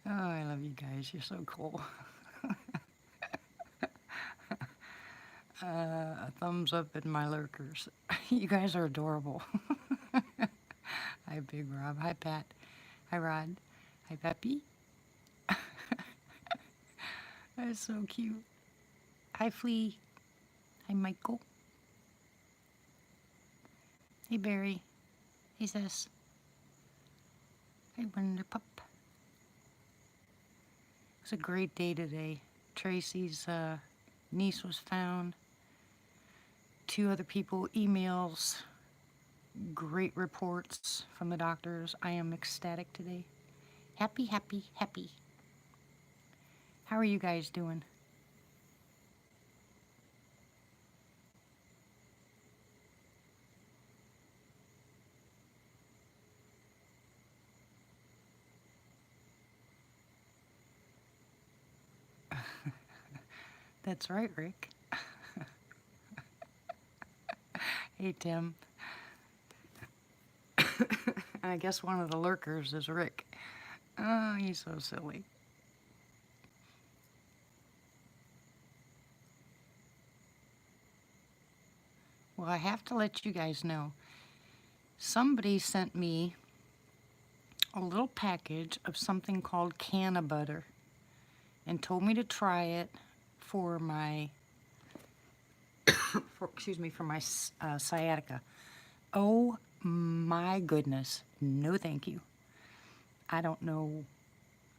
Oh, I love you guys. You're so cool. A thumbs up in my lurkers. You guys are adorable. Hi, Big Rob. Hi, Pat. Hi, Rod. Hi, Peppy. That's so cute. Hi, Flea. Hi, Michael. Hey, Barry. Hey, Sis. Hi, Wonder Pup. It's a great day today. Tracy's niece was found. 2 other people, emails, great reports from the doctors. I am ecstatic today. Happy, happy, happy. How are you guys doing? That's right, Rick. Hey, Tim. I guess one of the lurkers is Rick. Oh, he's so silly. Well, I have to let you guys know. Somebody sent me a little package of something called Canna Butter and told me to try it for my, for my sciatica. Oh my goodness. No, thank you. I don't know.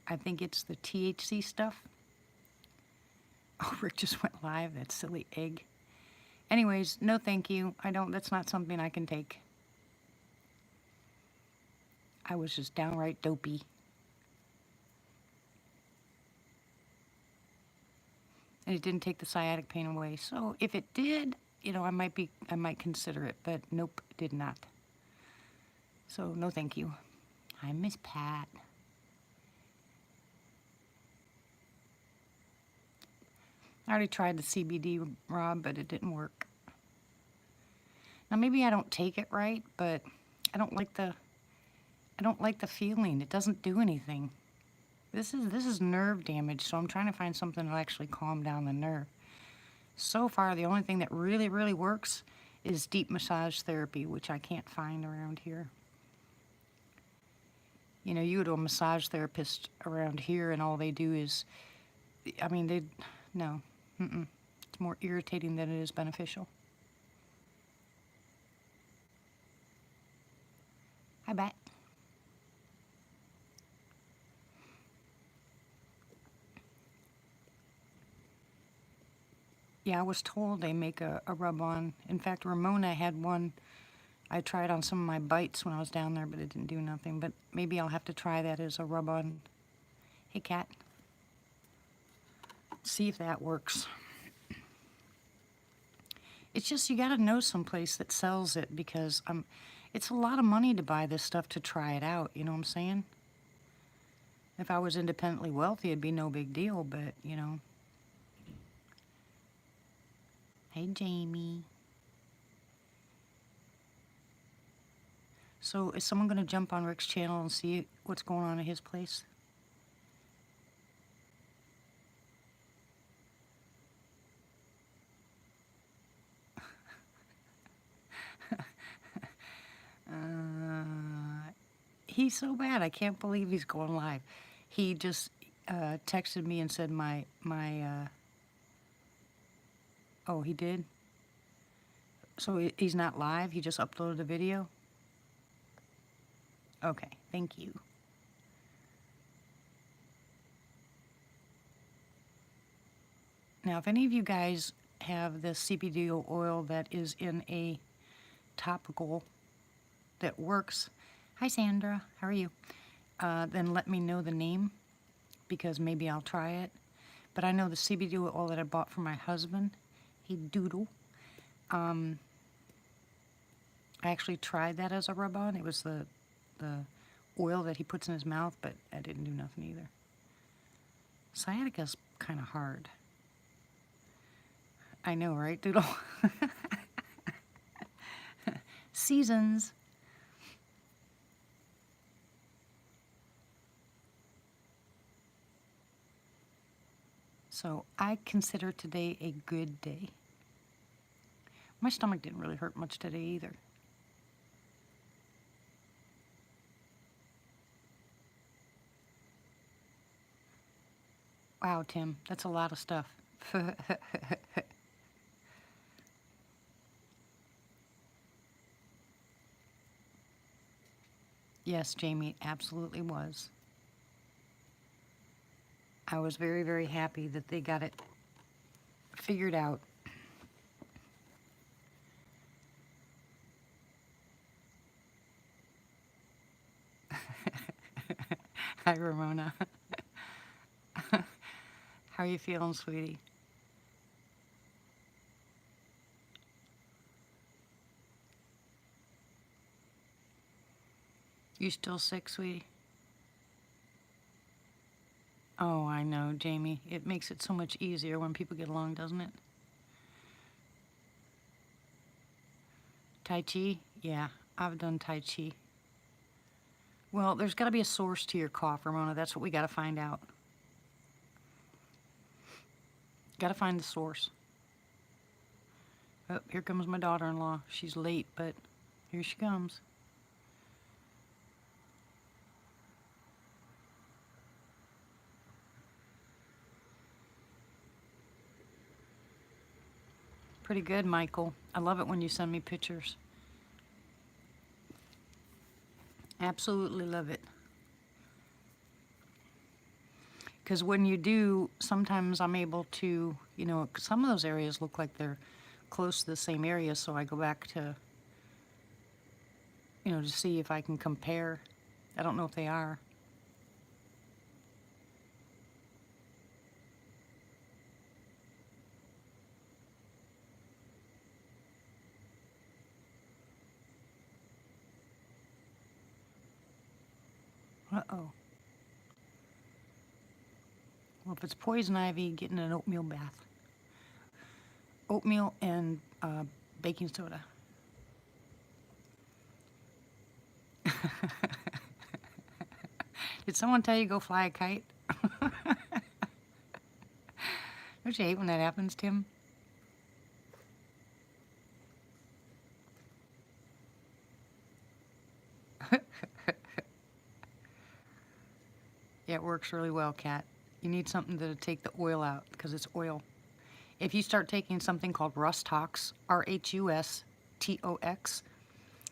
I think it's the THC stuff. Oh, Rick just went live. That silly egg. Anyways, no thank you. That's not something I can take. I was just downright dopey. And it didn't take the sciatic pain away. So if it did, I might consider it, but nope, it did not. So no thank you. Hi, Miss Pat. I already tried the CBD, Rob, but it didn't work. Now maybe I don't take it right, but I don't like the feeling. It doesn't do anything. This is nerve damage, so I'm trying to find something that'll actually calm down the nerve. So far, the only thing that really, really works is deep massage therapy, which I can't find around here. You go to a massage therapist around here, and all they do is, no, it's more irritating than it is beneficial. I bet. Yeah, I was told they make a rub-on. In fact, Ramona had one. I tried on some of my bites when I was down there, but it didn't do nothing. But maybe I'll have to try that as a rub-on. Hey, cat. See if that works. It's just you got to know someplace that sells it because it's a lot of money to buy this stuff to try it out. You know what I'm saying? If I was independently wealthy, it'd be no big deal. But. Hey, Jamie. So is someone going to jump on Rick's channel and see what's going on at his place? He's so bad. I can't believe he's going live. He just texted me and said oh, he did? So he's not live? He just uploaded a video? Okay, thank you. Now, if any of you guys have this CBD oil that is in a topical that works, hi Sandra, how are you? Then let me know the name because maybe I'll try it. But I know the CBD oil that I bought for my husband, he doodle. I actually tried that as a rub-on. It was the oil that he puts in his mouth, but that didn't do nothing either. Sciatica's kind of hard. I know, right, Doodle? Seasons. So I consider today a good day. My stomach didn't really hurt much today either. Wow, Tim, that's a lot of stuff. Yes, Jamie, absolutely was. I was very, very happy that they got it figured out. Hi, Ramona. How are you feeling, sweetie? You still sick, sweetie? Oh, I know, Jamie. It makes it so much easier when people get along, doesn't it? Tai Chi? Yeah, I've done Tai Chi. Well, there's got to be a source to your cough, Ramona. That's what we got to find out. Got to find the source. Oh, here comes my daughter-in-law. She's late, but here she comes. Pretty good, Michael. I love it when you send me pictures. Absolutely love it. Because when you do, sometimes I'm able to, some of those areas look like they're close to the same area, so I go back to, to see if I can compare. I don't know if they are. Uh-oh. Well, if it's poison ivy, get in an oatmeal bath. Oatmeal and baking soda. Did someone tell you go fly a kite? Don't you hate when that happens, Tim? Yeah, it works really well, Kat. You need something to take the oil out because it's oil. If you start taking something called Rhus Tox, Rhustox,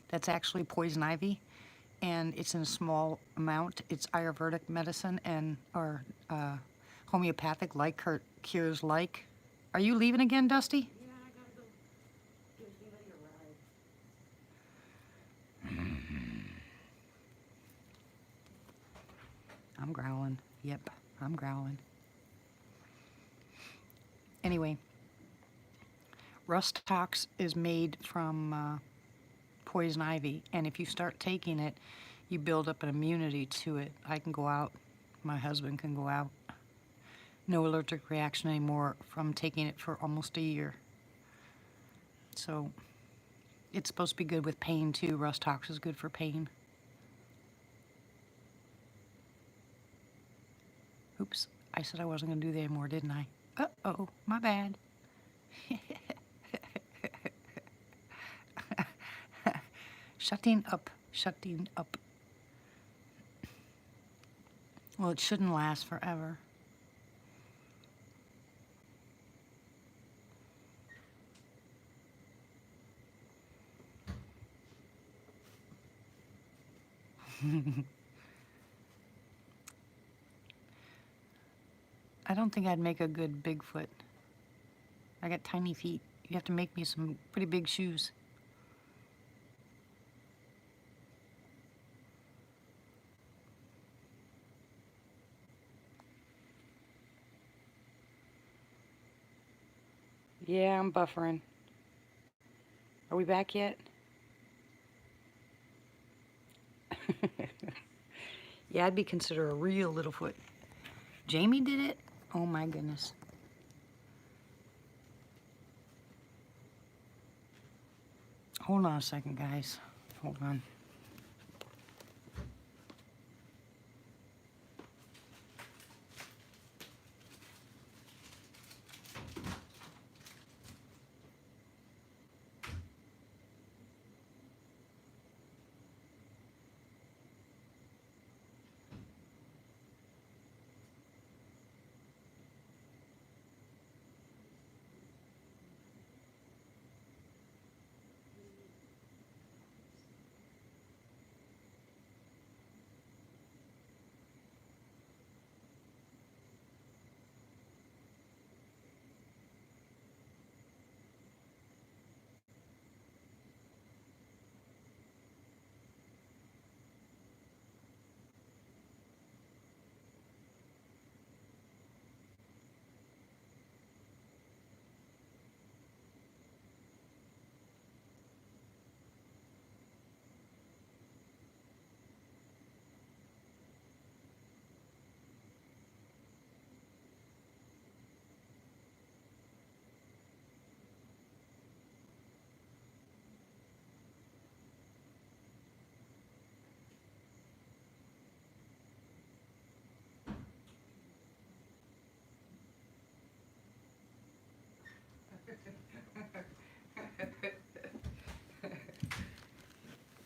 that's actually poison ivy, and it's in a small amount. It's Ayurvedic medicine or homeopathic like cures like. Are you leaving again, Dusty? Yeah, I gotta go give somebody a ride. I'm growling. Yep, I'm growling. Anyway, Rhus Tox is made from poison ivy, and if you start taking it, you build up an immunity to it. I can go out, my husband can go out. No allergic reaction anymore from taking it for almost a year. So it's supposed to be good with pain too. Rhus Tox is good for pain. Oops, I said I wasn't going to do that anymore, didn't I? Uh-oh, my bad. Shutting up, shutting up. Well, it shouldn't last forever. I don't think I'd make a good Bigfoot. I got tiny feet. You have to make me some pretty big shoes. Yeah, I'm buffering. Are we back yet? Yeah, I'd be considered a real Littlefoot. Jamie did it? Oh my goodness. Hold on a second, guys. Hold on.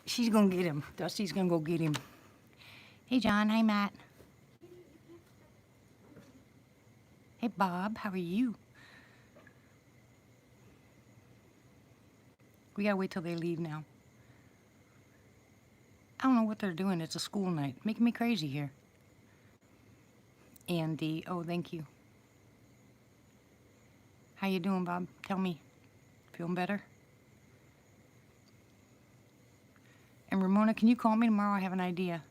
She's gonna get him. Dusty's gonna go get him. Hey, John. Hi, Matt. Hey, Bob. How are you? We gotta wait till they leave now. I don't know what they're doing. It's a school night. Making me crazy here. Andy. Oh, thank you. How you doing, Bob? Tell me. Feeling better? And Ramona, can you call me tomorrow? I have an idea.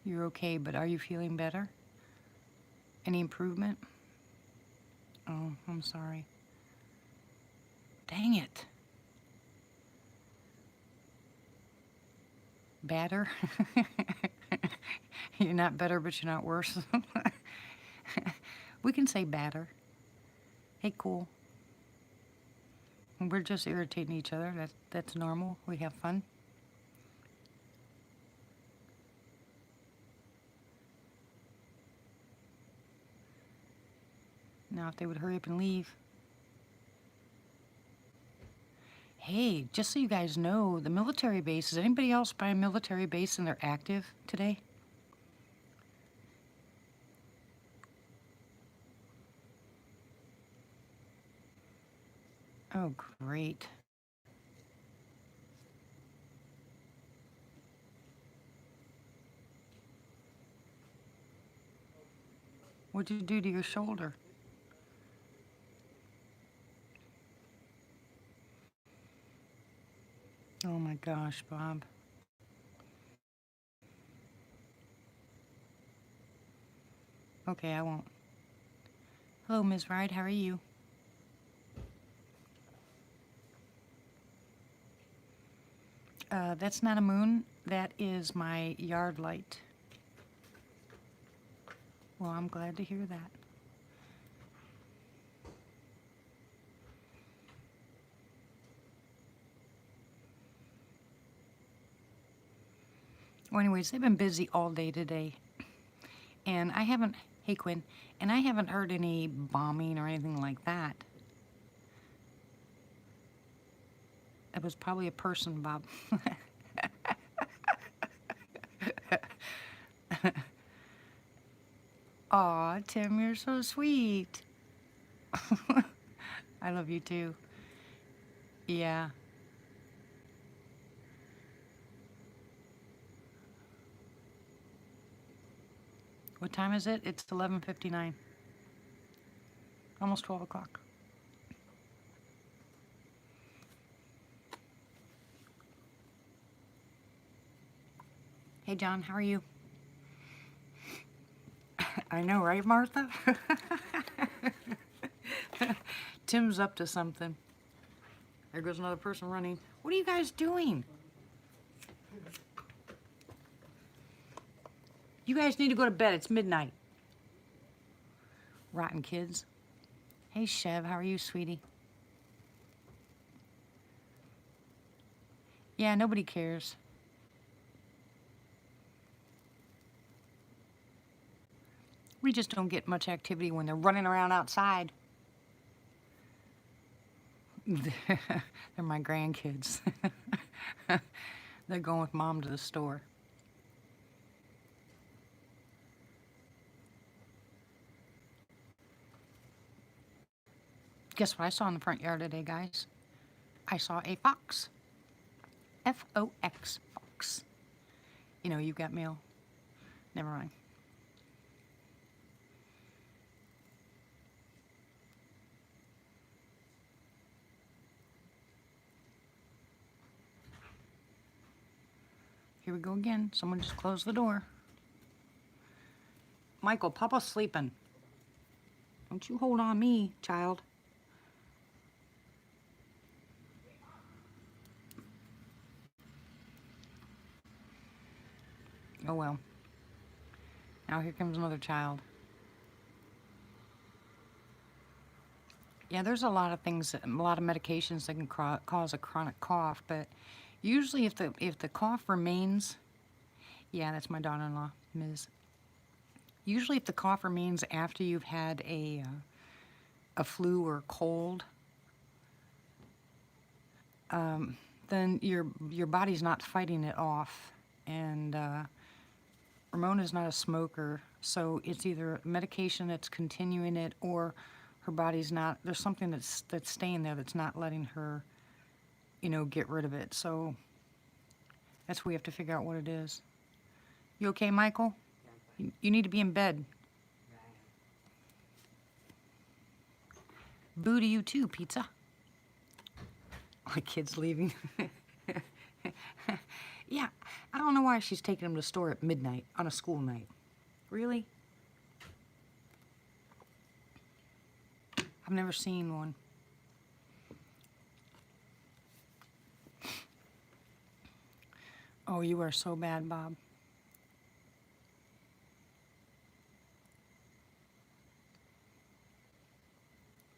You're okay, but are you feeling better? Any improvement? Oh, I'm sorry. Dang it. Better? You're not better, but you're not worse. We can say better. Hey, cool. We're just irritating each other. That's normal. We have fun. Now, if they would hurry up and leave. Hey, just so you guys know, the military base, is anybody else by a military base and they're active today? Oh, great. What'd you do to your shoulder? Oh my gosh, Bob. Okay, I won't. Hello, Ms. Ride, how are you? That's not a moon. That is my yard light. Well, I'm glad to hear that. Well, anyways, they've been busy all day today. And I haven't, hey Quinn, and I haven't heard any bombing or anything like that. It was probably a person, Bob. Aw, Tim, you're so sweet. I love you too. Yeah. What time is it? It's 11:59. Almost 12 o'clock. Hey, John, how are you? I know, right, Martha? Tim's up to something. There goes another person running. What are you guys doing? You guys need to go to bed. It's midnight. Rotten kids. Hey, Chev, how are you, sweetie? Yeah, nobody cares. We just don't get much activity when they're running around outside. They're my grandkids. They're going with Mom to the store. Guess what I saw in the front yard today, guys? I saw a fox. F-O-X, fox. You know, you've got mail. Never mind. Here we go again. Someone just closed the door. Michael, Papa's sleeping. Don't you hold on me, child. Oh well. Now here comes another child. Yeah, there's a lot of things, a lot of medications that can cause a chronic cough, but usually if the cough remains, yeah, that's my daughter-in-law, Ms. Usually if the cough remains after you've had a flu or cold, then your body's not fighting it off. And Ramona's not a smoker, so it's either medication that's continuing it, or her body's not. There's something that's staying there that's not letting her, get rid of it. So that's what we have to figure out what it is. You okay, Michael? You need to be in bed. Boo to you too, pizza. My kid's leaving. Yeah, I don't know why she's taking him to the store at midnight on a school night. Really? I've never seen one. Oh, you are so bad, Bob.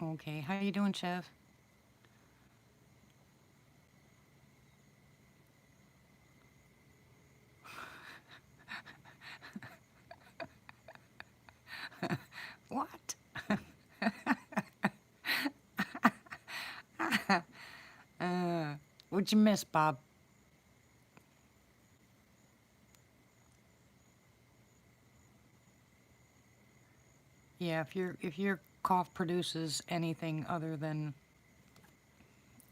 Okay, how you doing, Chev? What? What'd you miss, Bob? Yeah, if your cough produces anything other than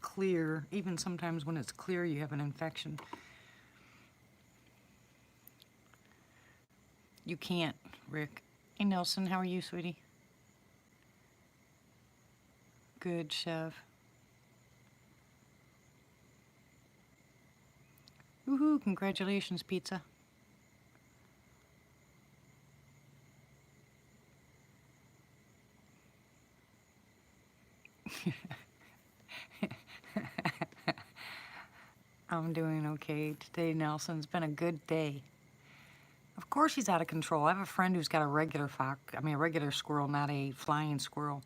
clear, even sometimes when it's clear you have an infection, you can't, Rick. Hey, Nelson, how are you, sweetie? Good, Chev. Woohoo, congratulations, pizza. I'm doing okay today, Nelson. It's been a good day. Of course he's out of control. I have a friend who's got a regular a regular squirrel, not a flying squirrel.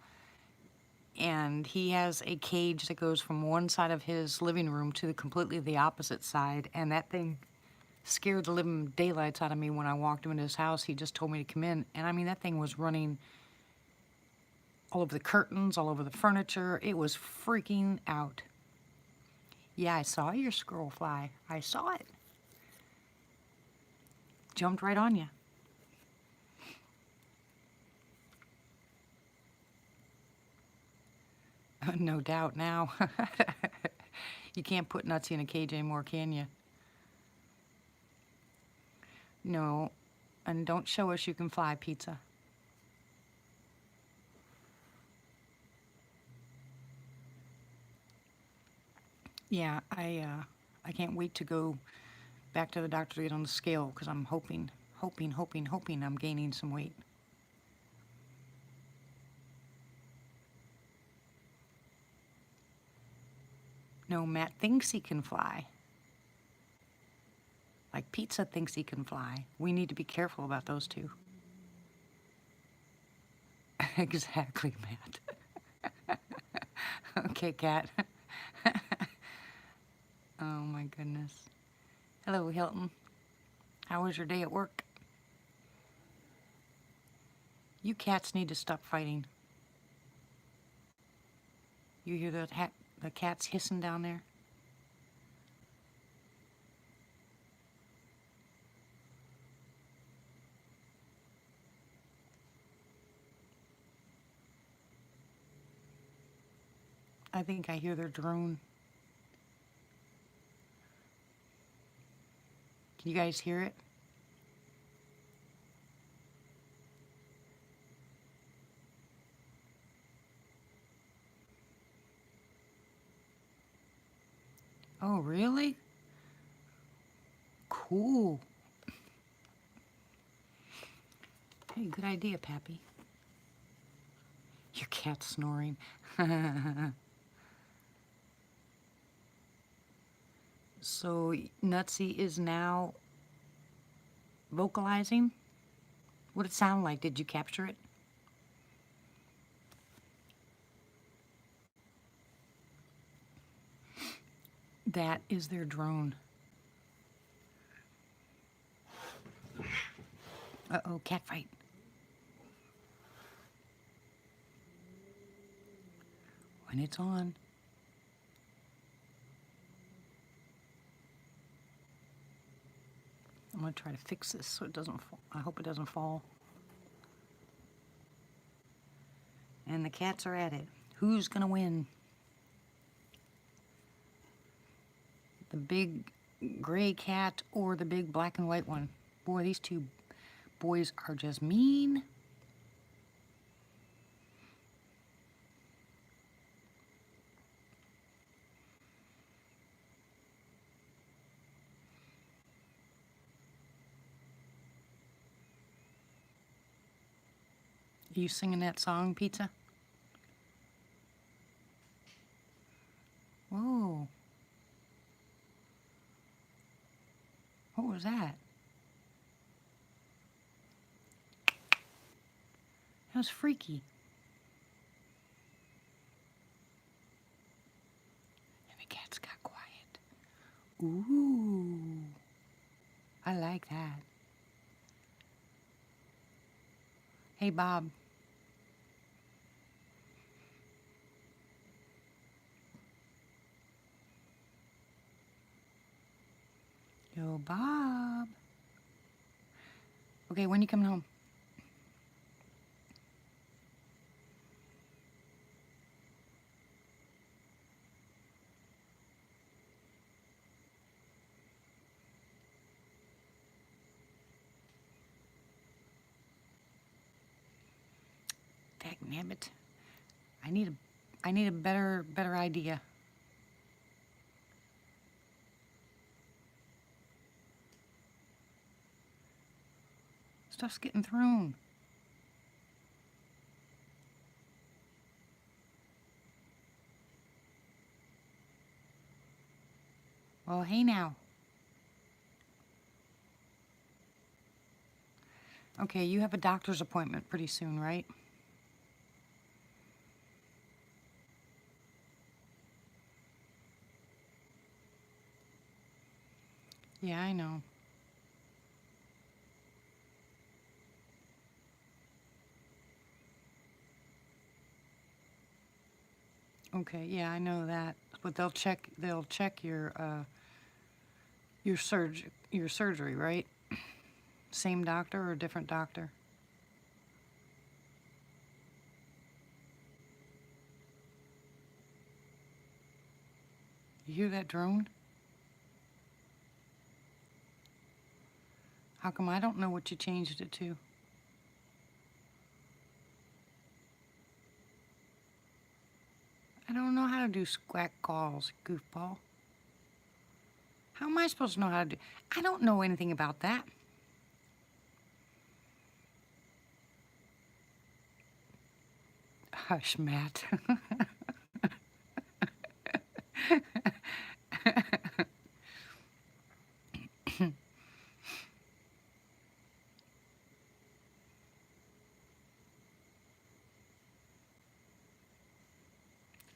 And he has a cage that goes from one side of his living room to completely the opposite side. And that thing scared the living daylights out of me when I walked him into his house. He just told me to come in. And I mean, that thing was running all over the curtains, all over the furniture. It was freaking out. Yeah, I saw your squirrel fly. I saw it. Jumped right on you. No doubt now. You can't put Nutsy in a cage anymore, can you? No. And don't show us you can fly, pizza. Yeah, I can't wait to go back to the doctor to get on the scale because I'm hoping I'm gaining some weight. No, Matt thinks he can fly. Like Pizza thinks he can fly. We need to be careful about those two. Exactly, Matt. Okay, Cat. Oh my goodness. Hello, Hilton. How was your day at work? You cats need to stop fighting. You hear the cats hissing down there? I think I hear their drone. Can you guys hear it? Oh, really? Cool. Hey, good idea, Pappy. Your cat's snoring. So, Nutsy is now vocalizing? What did it sound like? Did you capture it? That is their drone. Uh-oh, cat fight. when it's on. I'm going to try to fix this so it doesn't fall. I hope it doesn't fall. And the cats are at it. Who's going to win? The big gray cat or the big black and white one? Boy, these two boys are just mean. Are you singing that song, Pizza? Whoa. What was that? That was freaky. And the cats got quiet. Ooh. I like that. Hey, Bob. Yo, Bob. Okay, when you coming home? Dagnabbit. I need a better idea. Stuff's getting thrown. Well, hey now. Okay, you have a doctor's appointment pretty soon, right? Yeah, I know. Okay, yeah, I know that. But they'll check your surgery, right? Same doctor or different doctor? You hear that drone? How come I don't know what you changed it to? I don't know how to do squawk calls, goofball. How am I supposed to know how to do? I don't know anything about that. Hush, Matt.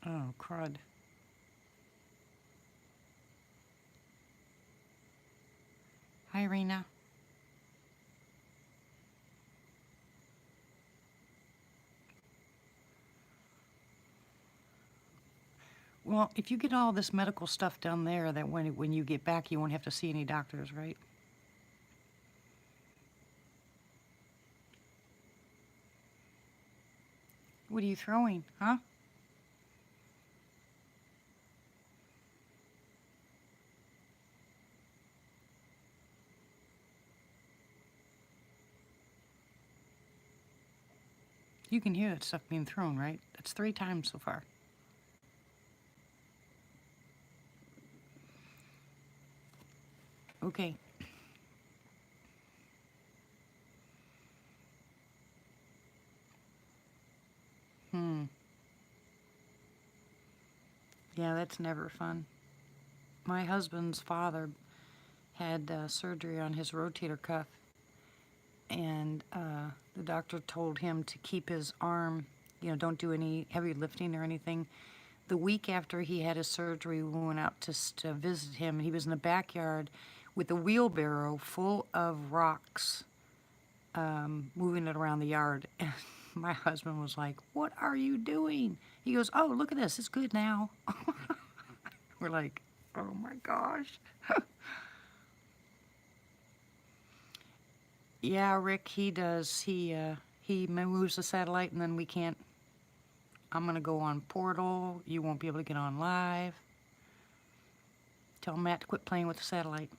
Oh, crud. Hi, Rena. Well, if you get all this medical stuff down there, that when you get back, you won't have to see any doctors, right? What are you throwing, huh? You can hear that stuff being thrown, right? That's 3 times so far. Okay. Yeah, that's never fun. My husband's father had surgery on his rotator cuff, and the doctor told him to keep his arm, don't do any heavy lifting or anything. The week after he had his surgery, we went out to visit him, and he was in the backyard with a wheelbarrow full of rocks, moving it around the yard. My husband was like, "What are you doing?" He goes, "Oh, look at this. It's good now." We're like, "Oh my gosh." Yeah, Rick, he does. He moves the satellite and then we can't. I'm gonna go on Portal. You won't be able to get on live. Tell Matt to quit playing with the satellite.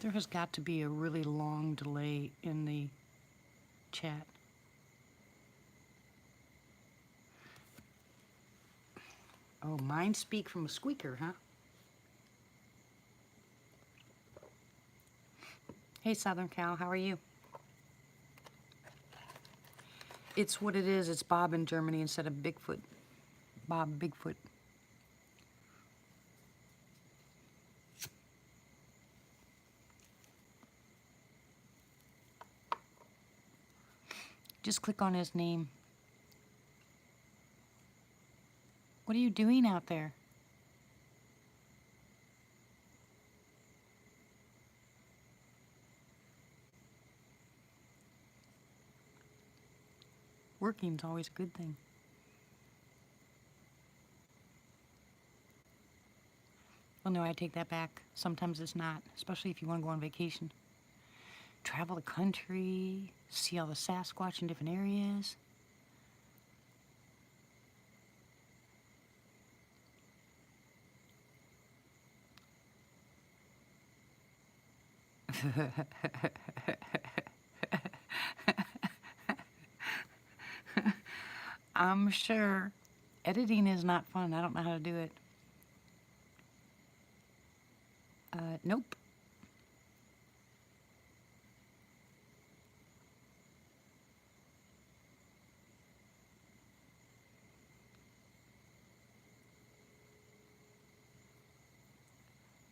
There has got to be a really long delay in the chat. Oh, mine speak from a squeaker, huh? Hey, Southern Cal, how are you? It's what it is. It's Bob in Germany instead of Bigfoot. Bob Bigfoot. Just click on his name. What are you doing out there? Working's always a good thing. Well, no, I take that back. Sometimes it's not, especially if you want to go on vacation. Travel the country, see all the Sasquatch in different areas. I'm sure editing is not fun. I don't know how to do it. Nope.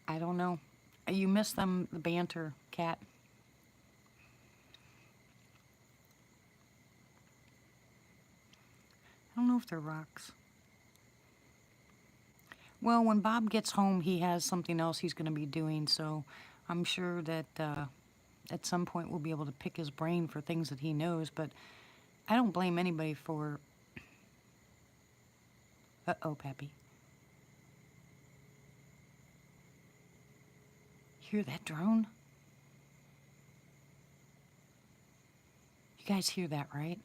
I don't know. You miss them, the banter, Cat. I don't know if they're rocks. Well, when Bob gets home, he has something else he's going to be doing, so I'm sure that at some point we'll be able to pick his brain for things that he knows, but I don't blame anybody for... Uh-oh, Pappy. Hear that drone? You guys hear that, right?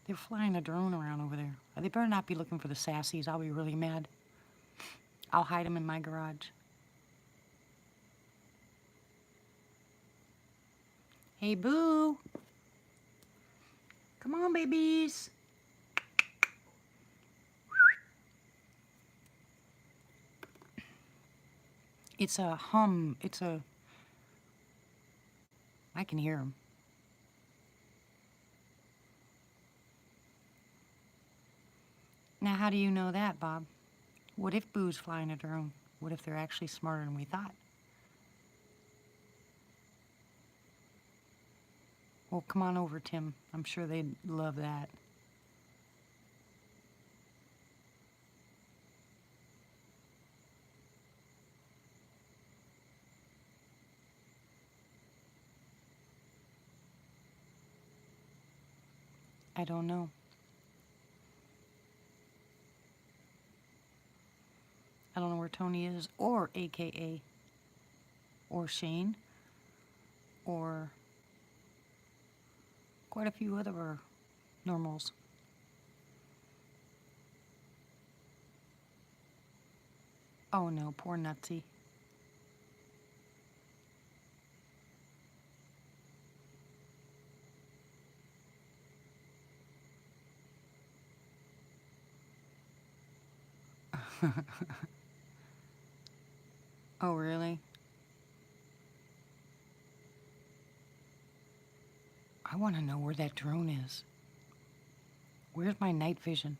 They're flying a drone around over there. They better not be looking for the sassies. I'll be really mad. I'll hide them in my garage. Hey, Boo. Come on, babies. It's a hum. It's a... I can hear them. Now, how do you know that, Bob? What if Boo's flying a drone? What if they're actually smarter than we thought? Well, come on over, Tim. I'm sure they'd love that. I don't know. I don't know where Tony is, or AKA, or Shane, or quite a few other normals. Oh no, poor Nutsy. Oh, really? I want to know where that drone is. Where's my night vision?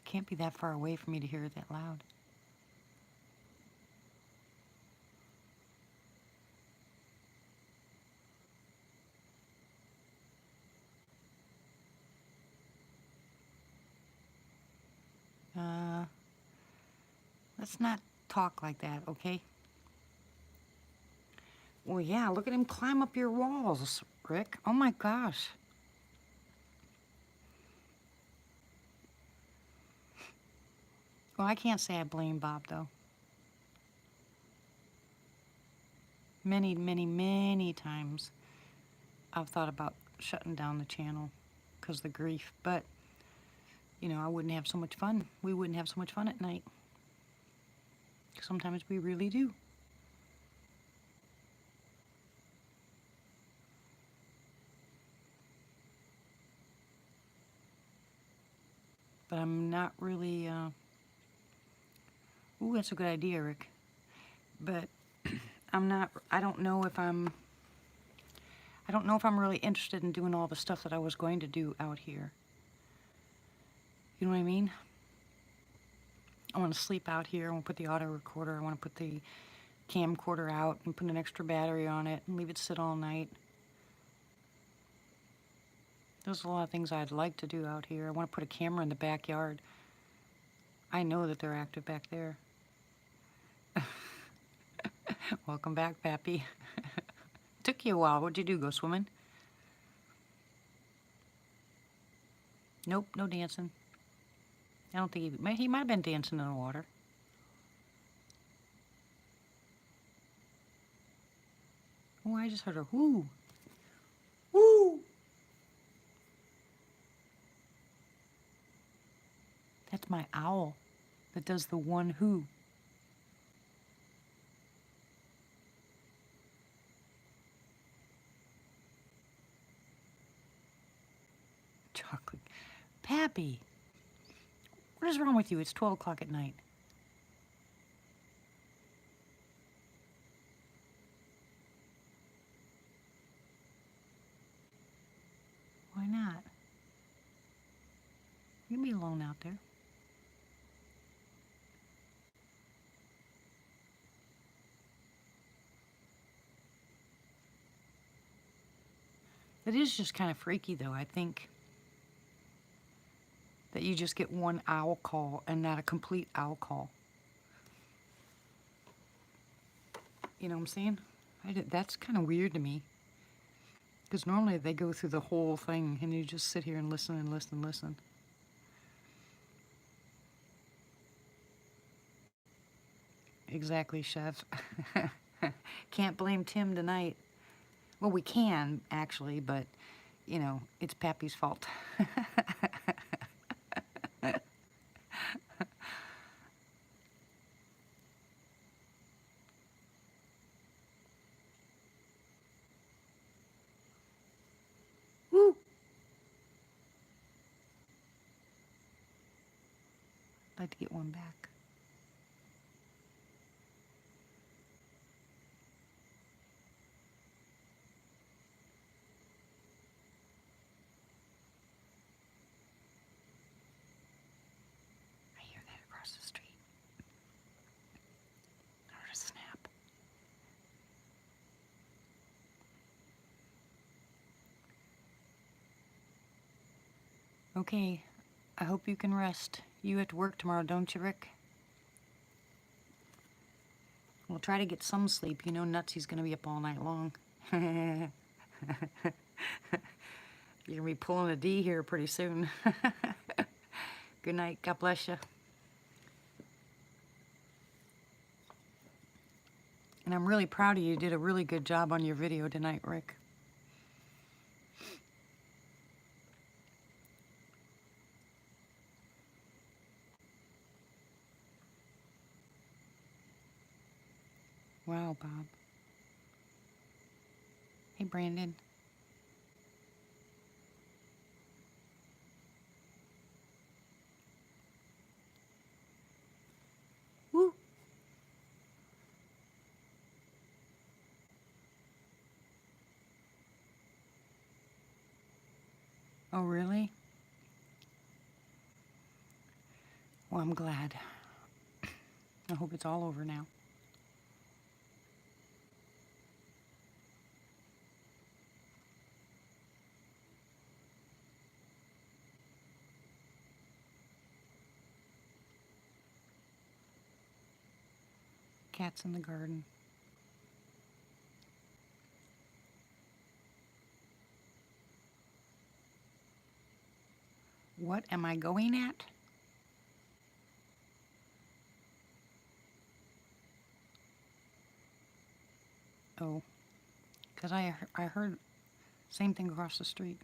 Can't be that far away for me to hear it that loud. Let's not talk like that, okay? Well, yeah, look at him climb up your walls, Rick. Oh my gosh. Well, I can't say I blame Bob, though. Many, many, many times I've thought about shutting down the channel because of the grief, but, you know, I wouldn't have so much fun. We wouldn't have so much fun at night. Sometimes we really do. But I'm not really, ooh, that's a good idea, Rick. But I don't know if I'm really interested in doing all the stuff that I was going to do out here. You know what I mean? I want to sleep out here. I want to put the auto recorder. I want to put the camcorder out and put an extra battery on it and leave it sit all night. There's a lot of things I'd like to do out here. I want to put a camera in the backyard. I know that they're active back there. Welcome back, Pappy. Took you a while. What'd you do? Go swimming? Nope, no dancing. I don't think he might have been dancing in the water. Oh, I just heard a whoo. Woo! That's my owl that does the one who. Chocolate. Pappy, what is wrong with you? It's 12 o'clock at night. Why not? You can be alone out there. It is just kind of freaky, though. I think that you just get one owl call and not a complete owl call. You know what I'm saying? That's kind of weird to me. Because normally they go through the whole thing and you just sit here and listen and listen and listen. Exactly, Chef. Can't blame Tim tonight. Well, we can, actually, but, you know, it's Pappy's fault. Woo! I'd like to get one back. I hear that across the street. I heard a snap. Okay, I hope you can rest. You have to work tomorrow, don't you, Rick? We'll try to get some sleep. You know Nutsy's gonna be up all night long. You're gonna be pulling a D here pretty soon. Good night. God bless you. And I'm really proud of you. You did a really good job on your video tonight, Rick. Wow, Bob. Hey, Brandon. Woo. Oh, really? Well, I'm glad. I hope it's all over now. Cat's in the garden. What am I going at? Oh, because I heard same thing across the street.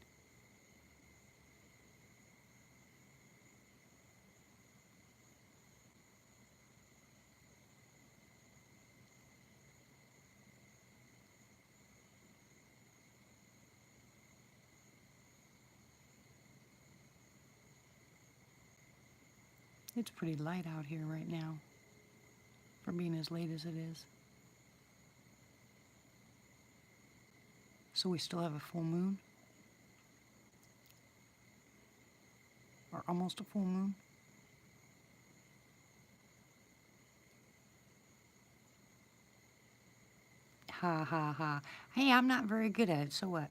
It's pretty light out here right now for being as late as it is. So we still have a full moon? Or almost a full moon? Ha ha ha. Hey, I'm not very good at it, so what?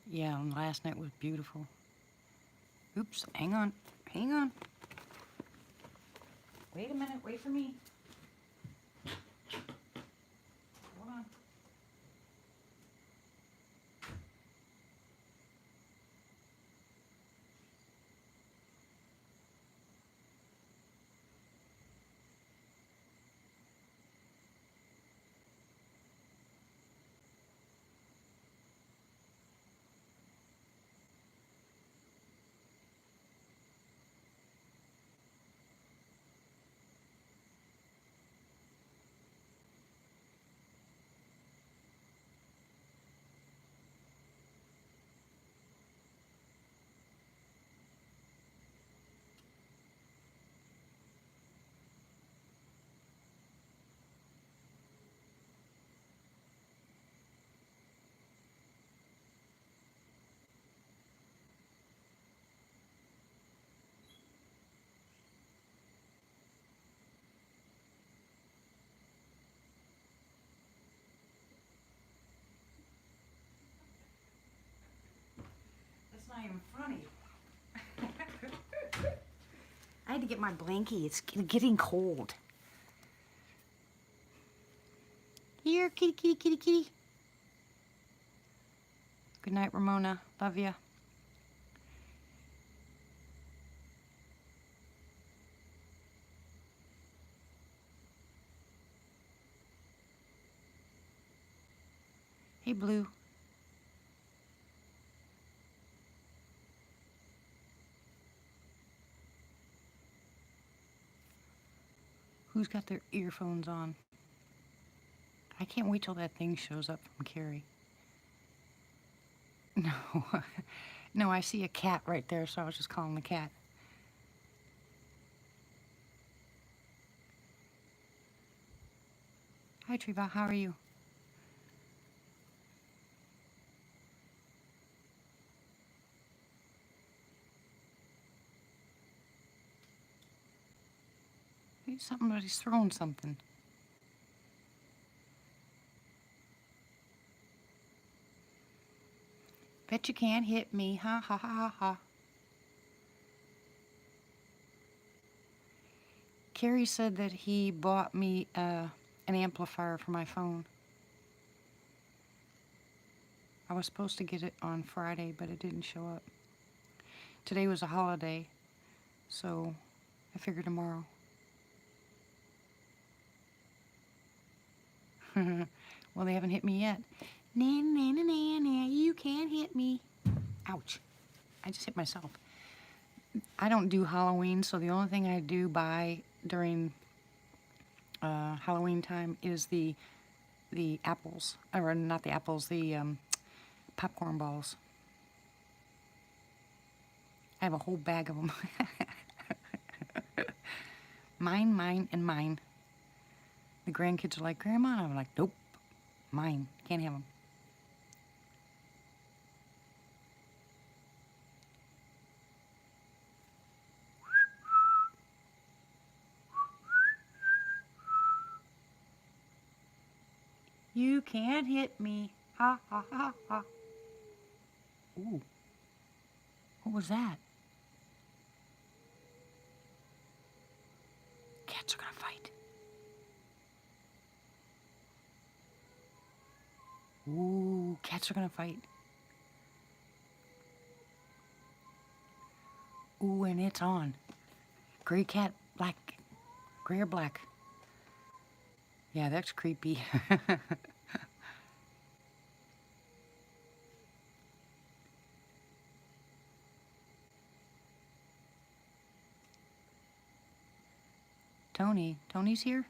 Yeah, and last night was beautiful. Oops, hang on. Hang on. Wait a minute, wait for me. Hold on. That's not even funny. I had to get my blankie. It's getting cold. Here, kitty, kitty, kitty, kitty. Good night, Ramona. Love ya. Hey, Blue. Who's got their earphones on? I can't wait till that thing shows up from Carrie. No. No, I see a cat right there, so I was just calling the cat. Hi, Treva. How are you? Hey, somebody's throwing something. Bet you can't hit me. Ha ha ha ha ha. Carrie said that he bought me an amplifier for my phone. I was supposed to get it on Friday, but it didn't show up. Today was a holiday, so I figured tomorrow. Well, they haven't hit me yet. Nah, nah, nah, nah, nah, you can't hit me. Ouch. I just hit myself. I don't do Halloween, so the only thing I do buy during Halloween time is the apples, or not the apples, the popcorn balls. I have a whole bag of them. Mine, mine, and mine. The grandkids are like, Grandma, and I'm like, nope, mine, can't have them. You can't hit me, ha ha ha ha. Ooh. What was that? Cats are gonna fight. Ooh, cats are gonna fight. Ooh, and it's on. Gray cat, black. Gray or black? Yeah, that's creepy. Tony. Tony's here?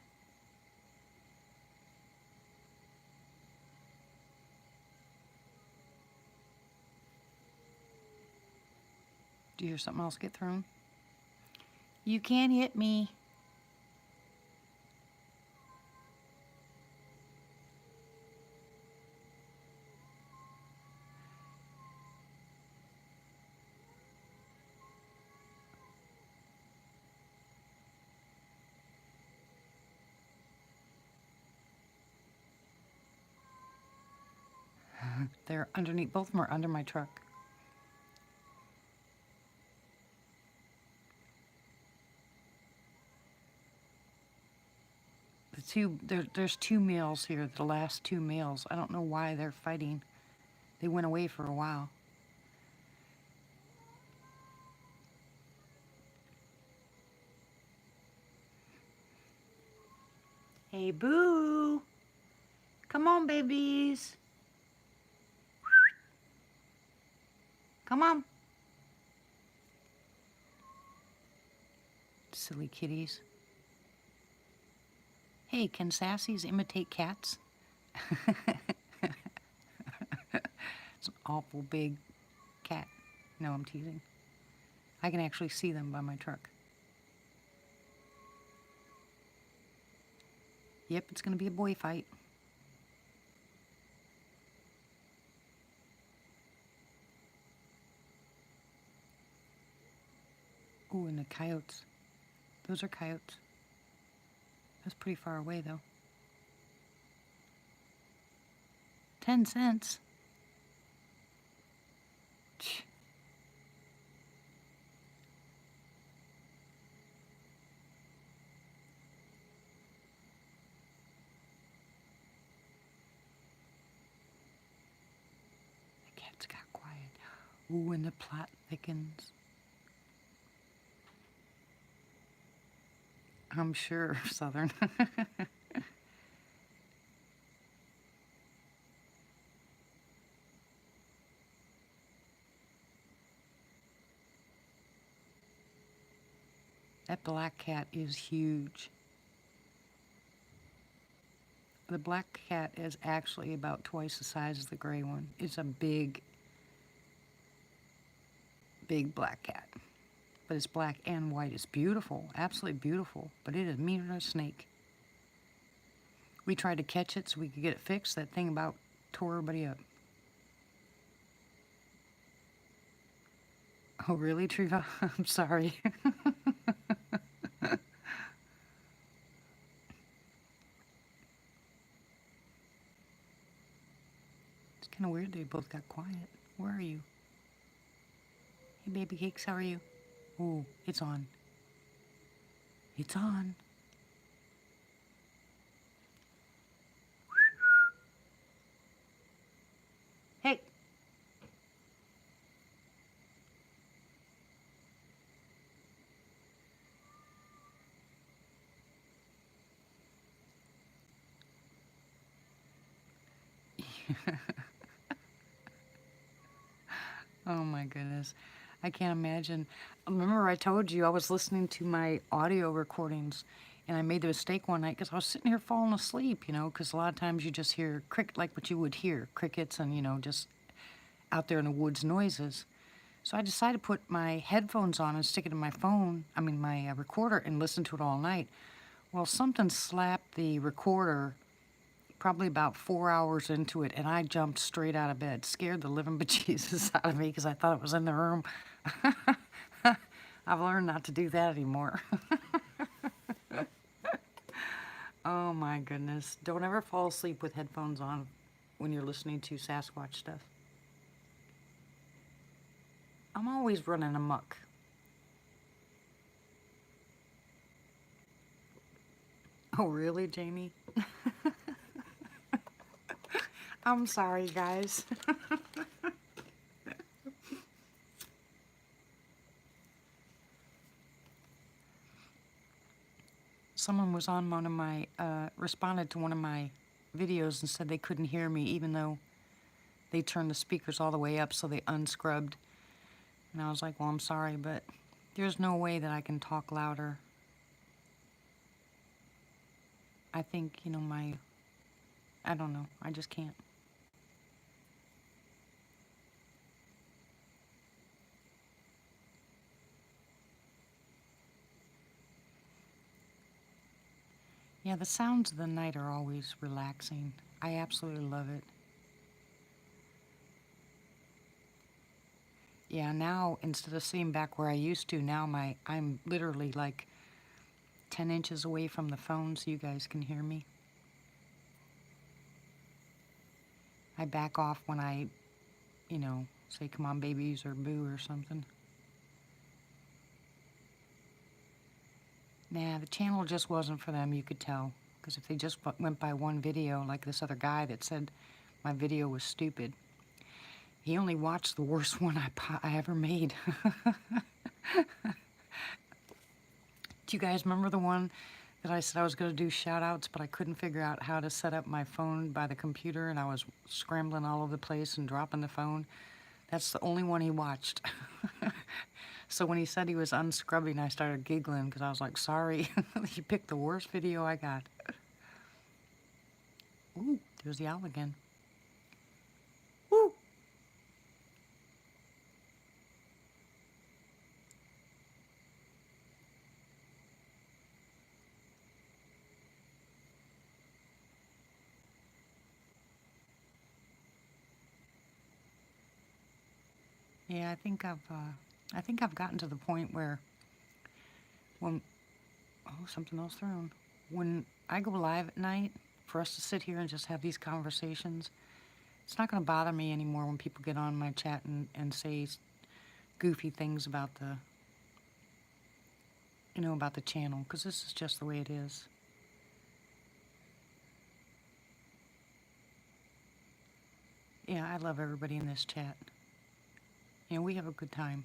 Do you hear something else get thrown? You can't hit me. They're underneath. Both of them are under my truck. There's two males here. The last two males. I don't know why they're fighting. They went away for a while. Hey, Boo. Come on, babies. Come on. Silly kitties. Hey, can sassies imitate cats? It's an awful big cat. No, I'm teasing. I can actually see them by my truck. Yep, it's going to be a boy fight. Ooh, and the coyotes. Those are coyotes. That's pretty far away, though. 10 cents? Tch. The cats got quiet. Ooh, and the plot thickens. I'm sure, Southern. That black cat is huge. The black cat is actually about twice the size as the gray one. It's a big, big black cat. But it's black and white. It's beautiful, absolutely beautiful, but it is meaner than a snake. We tried to catch it so we could get it fixed. That thing about tore everybody up. Oh, really, Treva? I'm sorry. It's kind of weird they both got quiet. Where are you? Hey, baby cakes, how are you? Ooh, it's on. It's on. Hey. Oh my goodness. I can't imagine. Remember I told you I was listening to my audio recordings and I made the mistake one night because I was sitting here falling asleep, because a lot of times you just hear like what you would hear, crickets and, just out there in the woods noises. So I decided to put my headphones on and stick it in my phone, my recorder, and listen to it all night. Well, something slapped the recorder probably about 4 hours into it, and I jumped straight out of bed, scared the living bejesus out of me because I thought it was in the room. I've learned not to do that anymore. Oh my goodness. Don't ever fall asleep with headphones on when you're listening to Sasquatch stuff. I'm always running amok. Oh, really, Jamie? I'm sorry, guys. Someone was on one of my, responded to one of my videos and said they couldn't hear me even though they turned the speakers all the way up so they unscrubbed. And I was like, well, I'm sorry, but there's no way that I can talk louder. I think, I don't know, I just can't. Yeah, the sounds of the night are always relaxing. I absolutely love it. Yeah, now instead of sitting back where I used to, now I'm literally like 10 inches away from the phone so you guys can hear me. I back off when I, say come on babies or boo or something. Nah, the channel just wasn't for them, you could tell. Because if they just went by one video, like this other guy that said my video was stupid, he only watched the worst one I ever made. Do you guys remember the one that I said I was going to do shout outs, but I couldn't figure out how to set up my phone by the computer and I was scrambling all over the place and dropping the phone? That's the only one he watched. So when he said he was unscrubbing, I started giggling because I was like, sorry, you picked the worst video I got. Ooh, there's the owl again. Woo! Yeah, I think I've gotten to the point where when, oh, something else thrown. When I go live at night, for us to sit here and just have these conversations, it's not going to bother me anymore when people get on my chat and say goofy things about about the channel, because this is just the way it is. Yeah, I love everybody in this chat. We have a good time.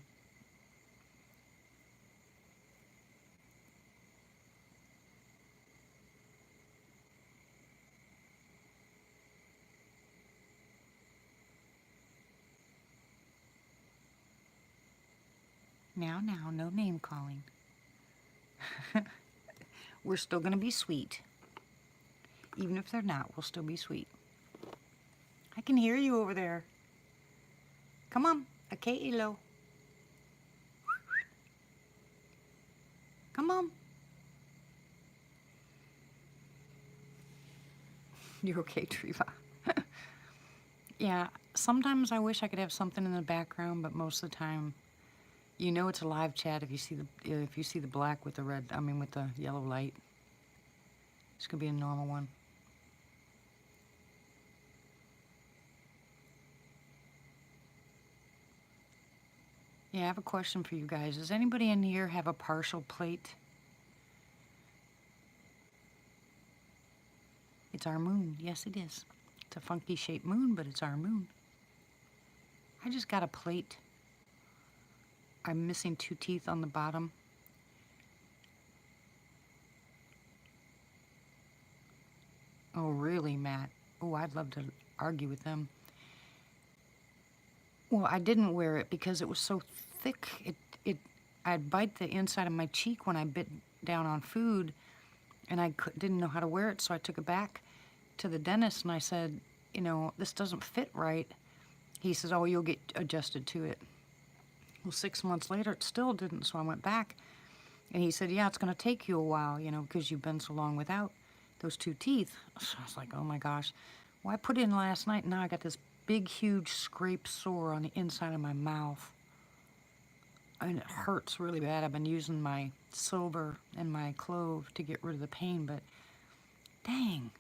Now, no name calling. We're still going to be sweet. Even if they're not, we'll still be sweet. I can hear you over there. Come on, okay, Elo. Come on. You're okay, Treva. Yeah, sometimes I wish I could have something in the background, but most of the time, it's a live chat if you see the black with the red, with the yellow light. It's gonna be a normal one. Yeah, I have a question for you guys. Does anybody in here have a partial plate? It's our moon. Yes, it is. It's a funky shaped moon, but it's our moon. I just got a plate. I'm missing 2 teeth on the bottom. Oh, really, Matt? Oh, I'd love to argue with them. Well, I didn't wear it because it was so thick. I'd bite the inside of my cheek when I bit down on food, and I didn't know how to wear it, so I took it back to the dentist, and I said, this doesn't fit right. He says, oh, you'll get adjusted to it. Well, 6 months later, it still didn't, so I went back, and he said, yeah, it's going to take you a while, because you've been so long without those 2 teeth. So I was like, oh my gosh. Well, I put it in last night, and now I got this big, huge scrape sore on the inside of my mouth. And it hurts really bad. I've been using my silver and my clove to get rid of the pain, but dang.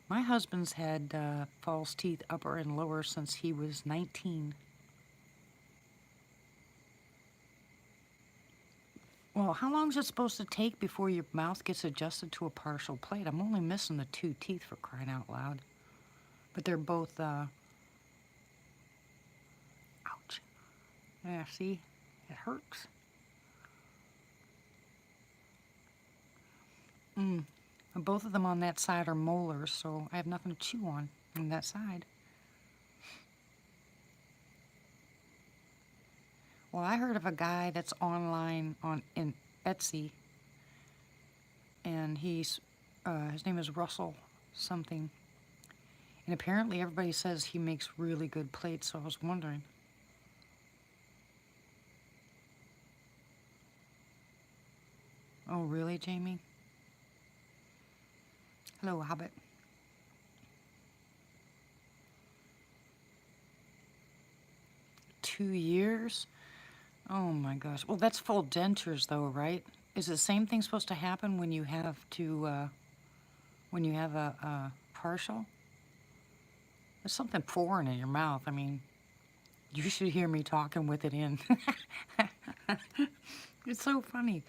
My husband's had false teeth upper and lower since he was 19. Well, how long is it supposed to take before your mouth gets adjusted to a partial plate? I'm only missing the 2 teeth, for crying out loud. But they're both, ouch. Yeah, see? It hurts. And both of them on that side are molars, so I have nothing to chew on that side. Well, I heard of a guy that's online in Etsy, and his name is Russell something. And apparently everybody says he makes really good plates, so I was wondering. Oh, really, Jamie? Hello, Hobbit. Two years? Oh my gosh. Well, that's full dentures though, right? Is the same thing supposed to happen when you have a partial? There's something foreign in your mouth. I mean, you should hear me talking with it in. It's so funny.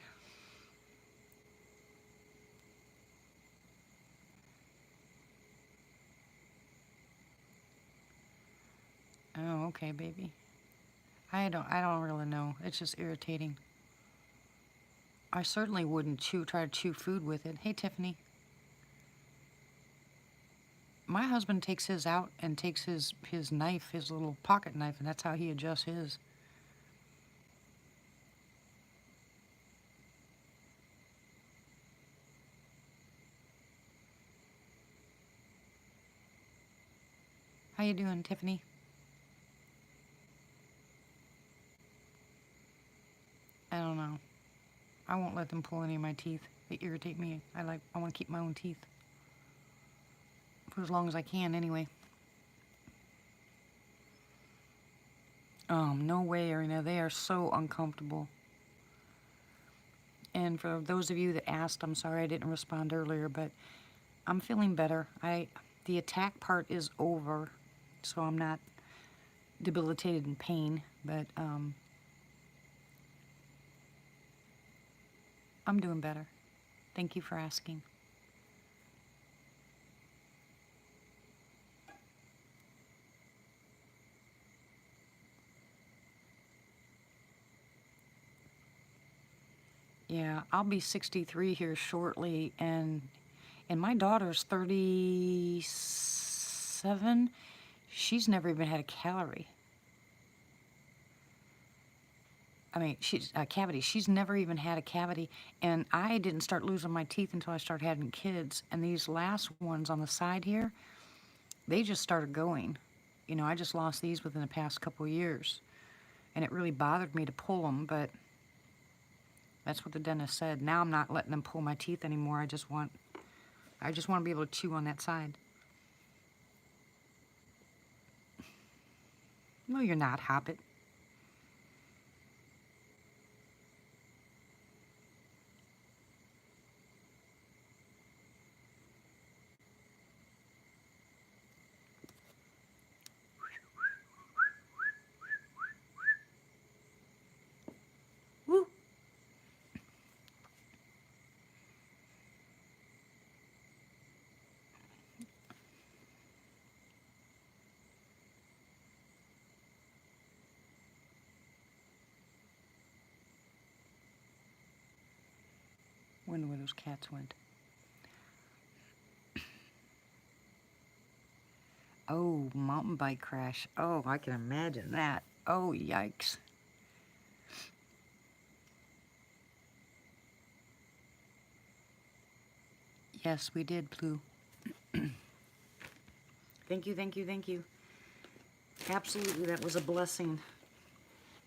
Oh, okay, baby. I don't really know. It's just irritating. I certainly wouldn't try to chew food with it. Hey, Tiffany. My husband takes his out and takes his knife, his little pocket knife, and that's how he adjusts his. How you doing, Tiffany? I don't know. I won't let them pull any of my teeth. They irritate me. I want to keep my own teeth. For as long as I can, anyway. No way, Arena. They are so uncomfortable. And for those of you that asked, I'm sorry I didn't respond earlier, but I'm feeling better. The attack part is over, so I'm not debilitated in pain, but I'm doing better. Thank you for asking. Yeah, I'll be 63 here shortly, and my daughter's 37. She's never even had a calorie. I mean, she's a cavity. She's never even had a cavity, and I didn't start losing my teeth until I started having kids. And these last ones on the side here, they just started going. You know, I just lost these within the past couple of years, and it really bothered me to pull them, but that's what the dentist said. Now I'm not letting them pull my teeth anymore. I just want to be able to chew on that side. No, you're not, Hobbit. Woo! Wonder where those cats went. Oh, mountain bike crash. Oh, I can imagine that. Oh, yikes. Yes, we did, Blue. Thank you, thank you, thank you. Absolutely, that was a blessing.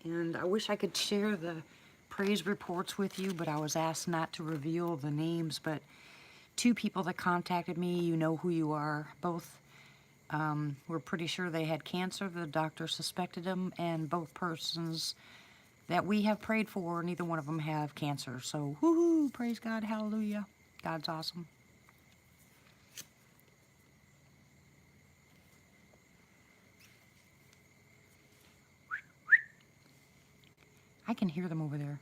And I wish I could share the praise reports with you, but I was asked not to reveal the names. But two people that contacted me, you know who you are. Both were pretty sure they had cancer. The doctor suspected them, and both persons that we have prayed for, neither one of them have cancer. So, woohoo, praise God, hallelujah. God's awesome. I can hear them over there.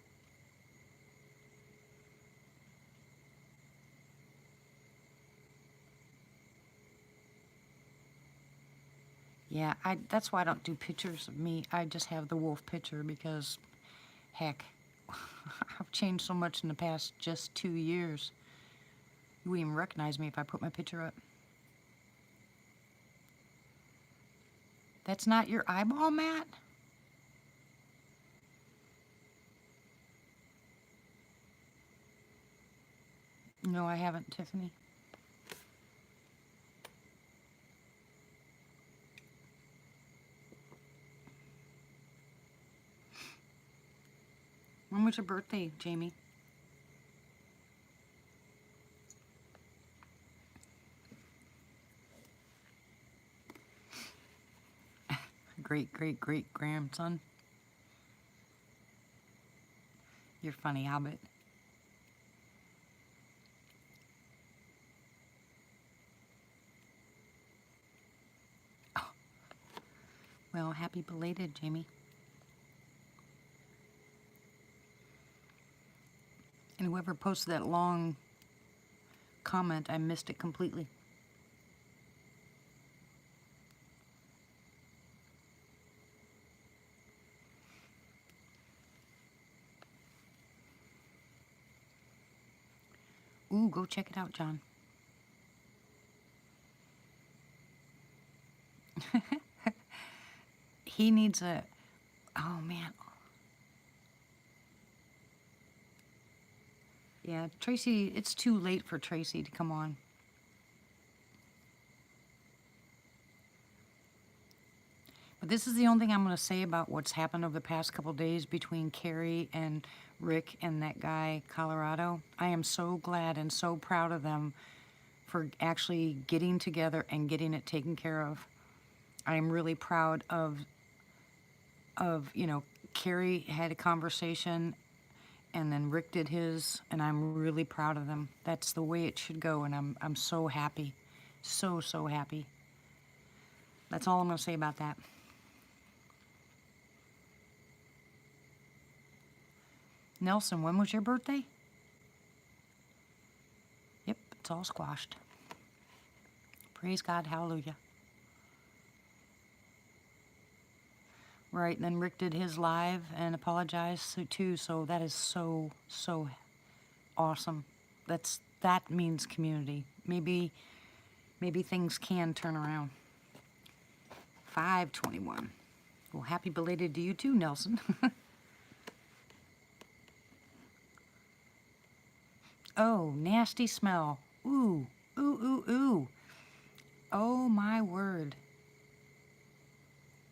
Yeah, that's why I don't do pictures of me. I just have the wolf picture because, heck, I've changed so much in the past just 2 years. You wouldn't even recognize me if I put my picture up. That's not your eyeball, Matt? No, I haven't, Tiffany. When was your birthday, Jamie? Great, great, great grandson. You're funny, Hobbit. Oh, well, happy belated, Jamie. And whoever posted that long comment, I missed it completely. Ooh, go check it out, John. He needs a... Oh, man. Yeah, Tracy, it's too late for Tracy to come on. But this is the only thing I'm going to say about what's happened over the past couple days between Carrie and Rick and that guy, Colorado. I am so glad and so proud of them for actually getting together and getting it taken care of. I am really proud of Carrie had a conversation and then Rick did his, and I'm really proud of them. That's the way it should go, and I'm so happy. So happy. That's all I'm going to say about that. Nelson, when was your birthday? Yep, it's all squashed. Praise God, hallelujah. Right, and then Rick did his live and apologized too, so that is so awesome. That means community. Maybe things can turn around. 5:21. Well, happy belated to you too, Nelson. Oh, nasty smell. Ooh, ooh, ooh, ooh. Oh my word.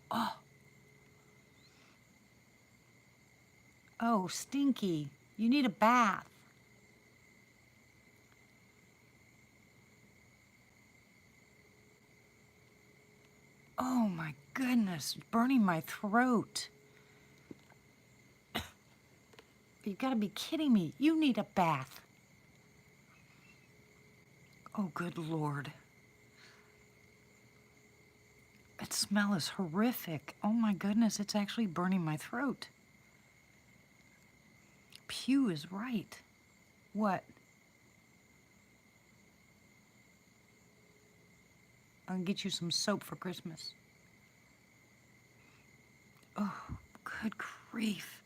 Oh. Oh, stinky. You need a bath. Oh my goodness, burning my throat. You've got to be kidding me. You need a bath. Oh, good Lord. That smell is horrific. Oh my goodness, it's actually burning my throat. Pew is right. What? I'll get you some soap for Christmas. Oh, good grief.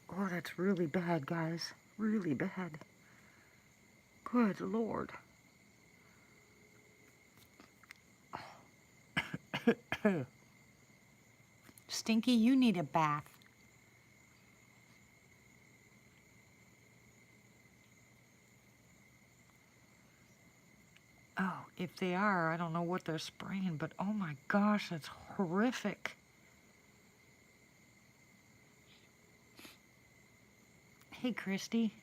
Oh, that's really bad, guys. Really bad. Good Lord. Stinky, you need a bath. Oh, if they are, I don't know what they're spraying, but oh my gosh, that's horrific. Hey, Christy.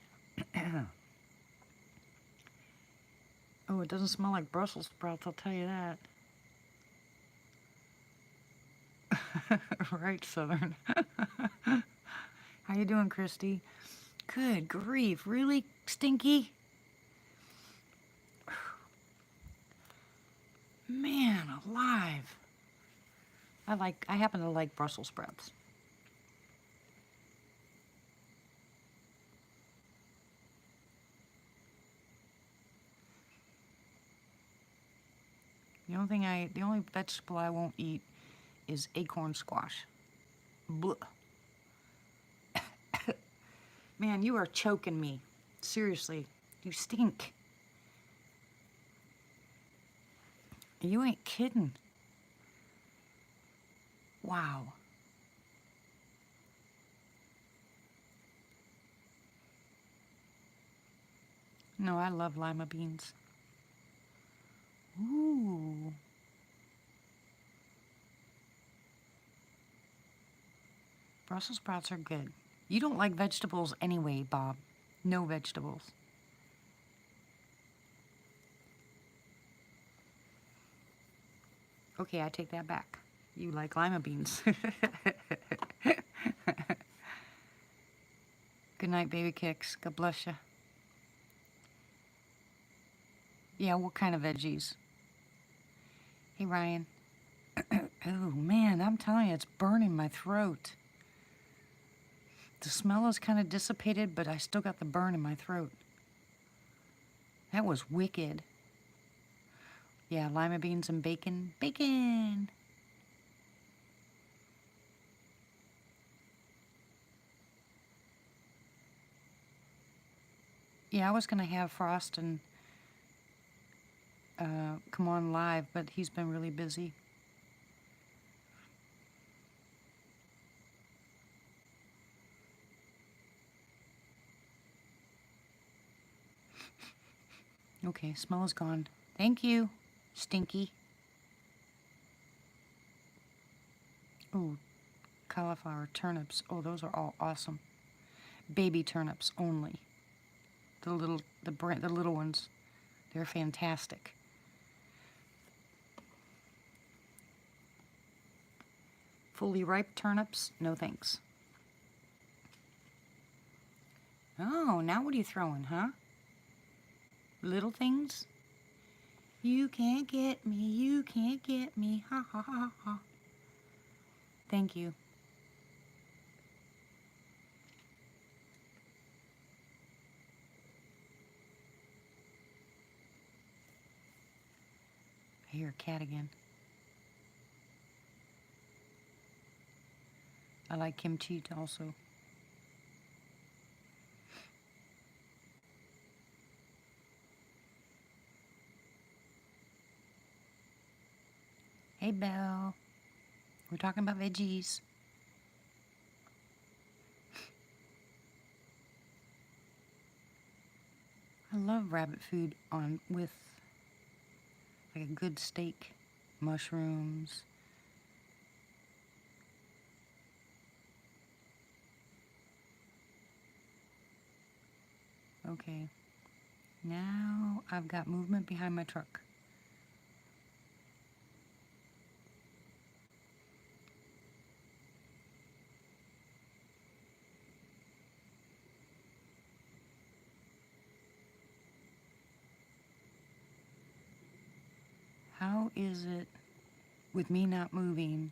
Oh, it doesn't smell like Brussels sprouts, I'll tell you that. Right, Southern. How you doing, Christy? Good grief, really, Stinky? Man alive. I happen to like Brussels sprouts. The only vegetable I won't eat is acorn squash. Blech. Man, you are choking me. Seriously, you stink. You ain't kidding. Wow. No, I love lima beans. Ooh. Brussels sprouts are good. You don't like vegetables anyway, Bob. No vegetables. Okay, I take that back. You like lima beans. Good night, baby kicks. God bless you. Yeah, what kind of veggies? Hey, Ryan. Oh, man, I'm telling you, it's burning my throat. The smell is kind of dissipated, but I still got the burn in my throat. That was wicked. Yeah, lima beans and bacon. Bacon! Yeah, I was going to have Frost and come on live, but he's been really busy. Okay, smell is gone. Thank you, Stinky. Ooh, cauliflower, turnips. Oh, those are all awesome. Baby turnips only. The little ones. They're fantastic. Fully ripe turnips? No thanks. Oh, now what are you throwing, huh? Little things? You can't get me, you can't get me, ha ha ha ha. Thank you. I hear a cat again. I like kimchi also. Hey, Belle. We're talking about veggies. I love rabbit food on with like a good steak, mushrooms. Okay. Now I've got movement behind my truck. How is it with me not moving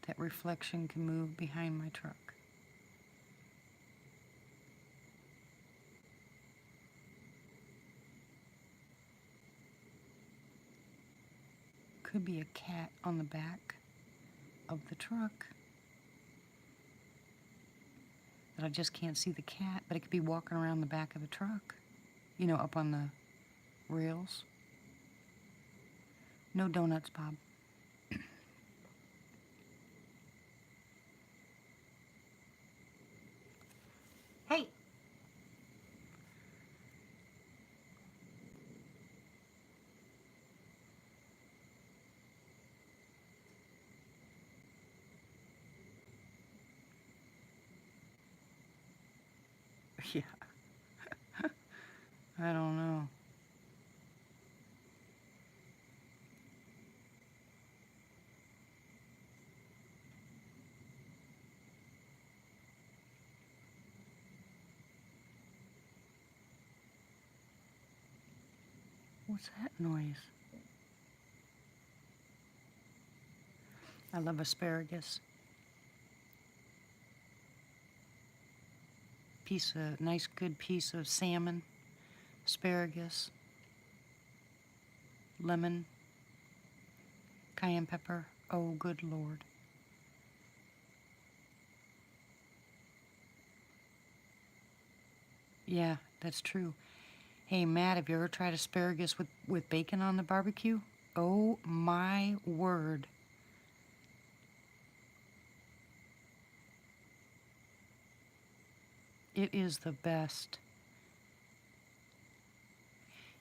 that reflection can move behind my truck? Could be a cat on the back of the truck. That I just can't see the cat, but it could be walking around the back of the truck. You know, up on the rails. No donuts, Bob. Hey! Yeah. I don't know. What's that noise? I love asparagus. Nice good piece of salmon, asparagus. lemon, cayenne pepper. Oh, good Lord. Yeah, that's true. Hey, Matt, have you ever tried asparagus with bacon on the barbecue? Oh, my word. It is the best.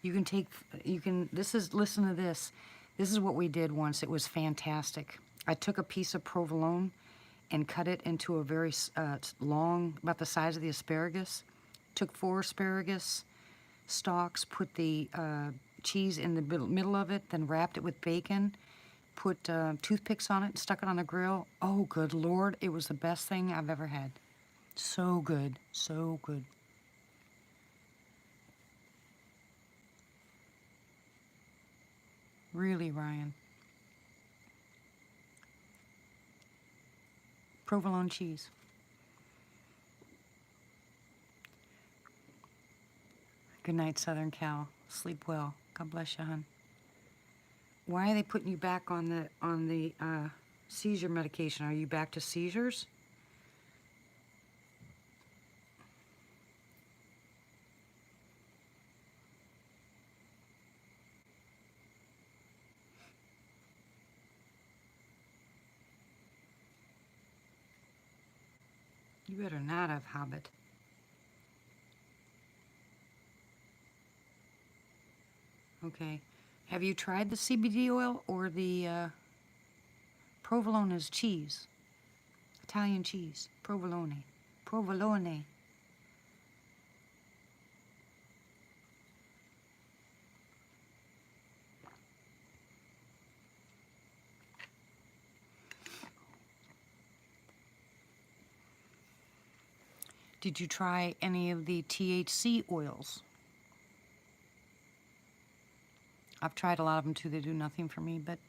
You can take, you can, this is, listen to this. This is what we did once. It was fantastic. I took a piece of provolone and cut it into a very long, about the size of the asparagus. Took 4 asparagus stalks, put the cheese in the middle of it, then wrapped it with bacon, put toothpicks on it, stuck it on the grill. Oh, good Lord, it was the best thing I've ever had. So good, so good. Really, Ryan. Provolone cheese. Good night, Southern Cal. Sleep well. God bless you, hon. Why are they putting you back on the seizure medication? Are you back to seizures? You better not have, Hobbit. Okay. Have you tried the CBD oil or the provolone is cheese? Italian cheese. Provolone. Provolone. Did you try any of the THC oils? I've tried a lot of them too. They do nothing for me, but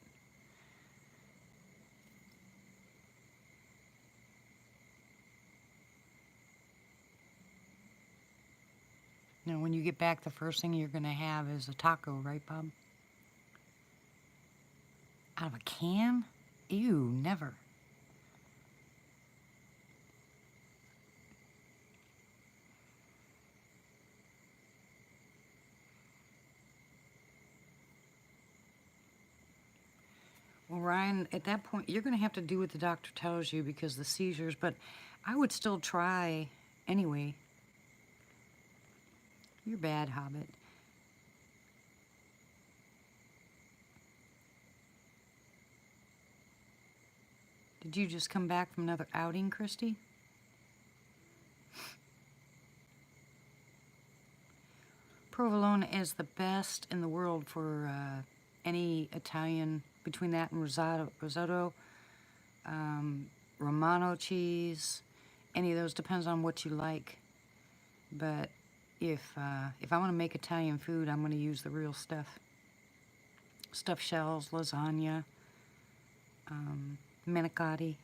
you know, when you get back, the first thing you're going to have is a taco, right, Bob? Out of a can? Ew, never. Well, Ryan, at that point, you're going to have to do what the doctor tells you because the seizures, but I would still try anyway. You're bad, Hobbit. Did you just come back from another outing, Christy? Provolone is the best in the world for any Italian, between that and risotto, Romano cheese, any of those, depends on what you like. But if I want to make Italian food, I'm going to use the real stuff. Stuffed shells, lasagna, manicotti,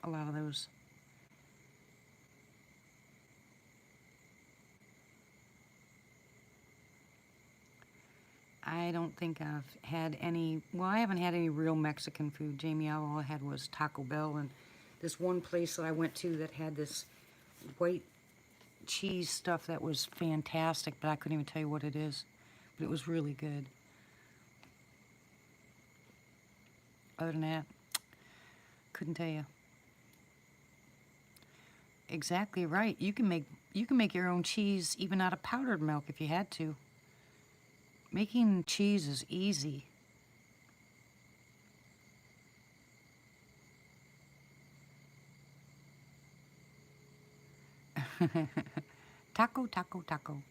a lot of those. I don't think I've had any, well, I haven't had any real Mexican food. Jamie, all I had was Taco Bell and this one place that I went to that had this white cheese stuff that was fantastic, but I couldn't even tell you what it is. But it was really good. Other than that, couldn't tell you. Exactly right. You can make your own cheese even out of powdered milk if you had to. Making cheese is easy. Taco, taco, taco.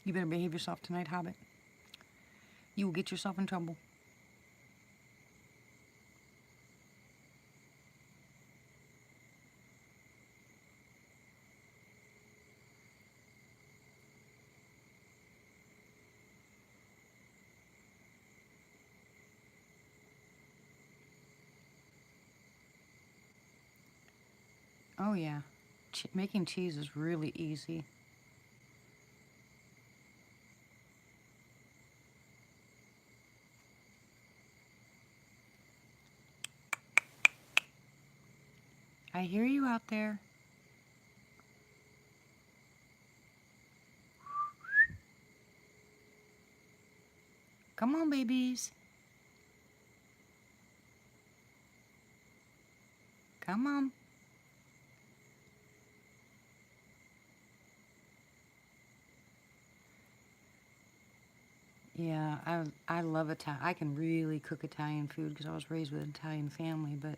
You better behave yourself tonight, Hobbit. You will get yourself in trouble. Oh, yeah. Making cheese is really easy. I hear you out there. Come on, babies. Come on. Yeah, I love Italian. I can really cook Italian food because I was raised with an Italian family, but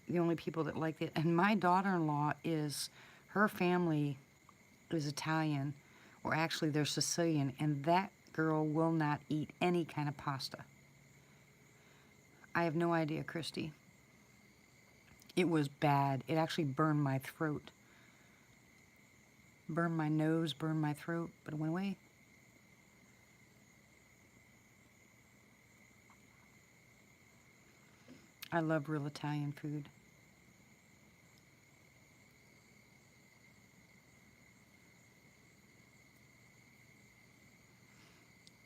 the only people that like it, and my daughter-in-law is, her family is Italian, or actually they're Sicilian, and that girl will not eat any kind of pasta. I have no idea, Christy. It was bad. It actually burned my throat. Burned my nose, burned my throat, but it went away. I love real Italian food.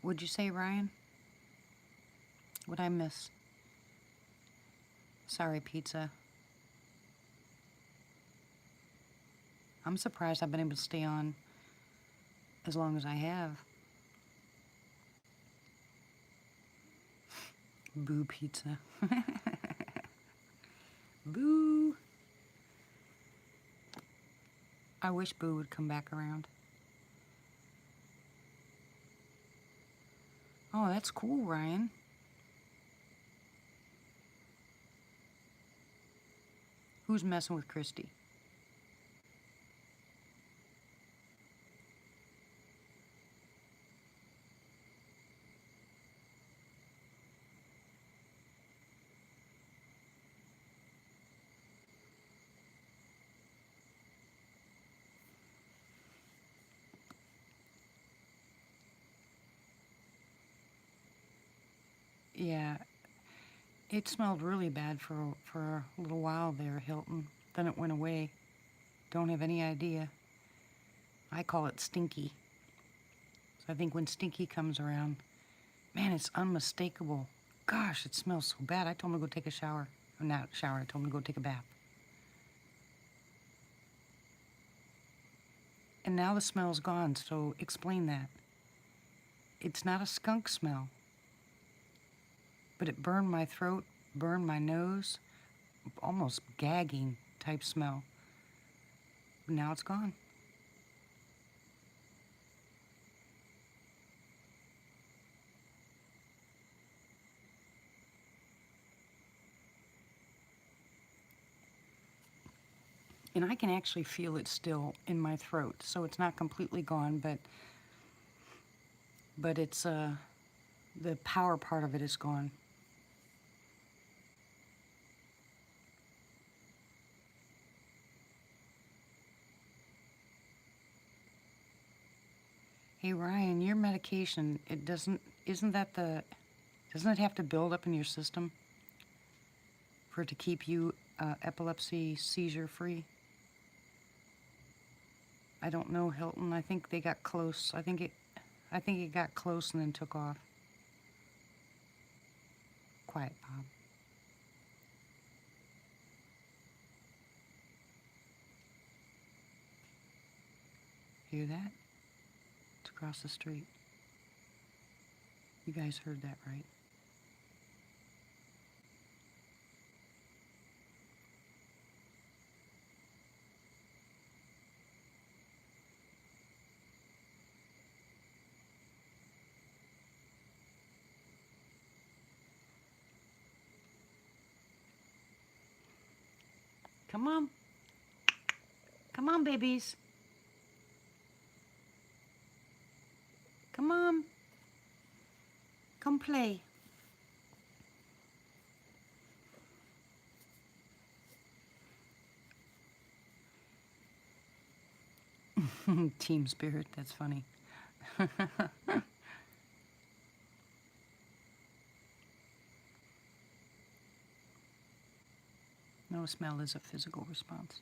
What'd you say, Ryan? What'd I miss? Sorry, pizza. I'm surprised I've been able to stay on as long as I have. Boo pizza. Boo. I wish Boo would come back around. Oh, that's cool, Ryan. Who's messing with Christy? Yeah, it smelled really bad for a little while there, Hilton. Then it went away. Don't have any idea. I call it stinky. So I think when stinky comes around, man, it's unmistakable. Gosh, it smells so bad. I told him to go take a shower. Not shower, I told him to go take a bath. And now the smell's gone, so explain that. It's not a skunk smell, but it burned my throat, burned my nose, almost gagging type smell. Now it's gone. And I can actually feel it still in my throat, so it's not completely gone, but it's the power part of it is gone. Hey Ryan, your medication, doesn't it have to build up in your system for it to keep you epilepsy seizure free? I don't know, Hilton. I think they got close. I think it got close and then took off. Quiet, Bob. Hear that? It's across the street. You guys heard that, right? Come on. Come on, babies. Come on. Come play. Team spirit, that's funny. No, smell is a physical response.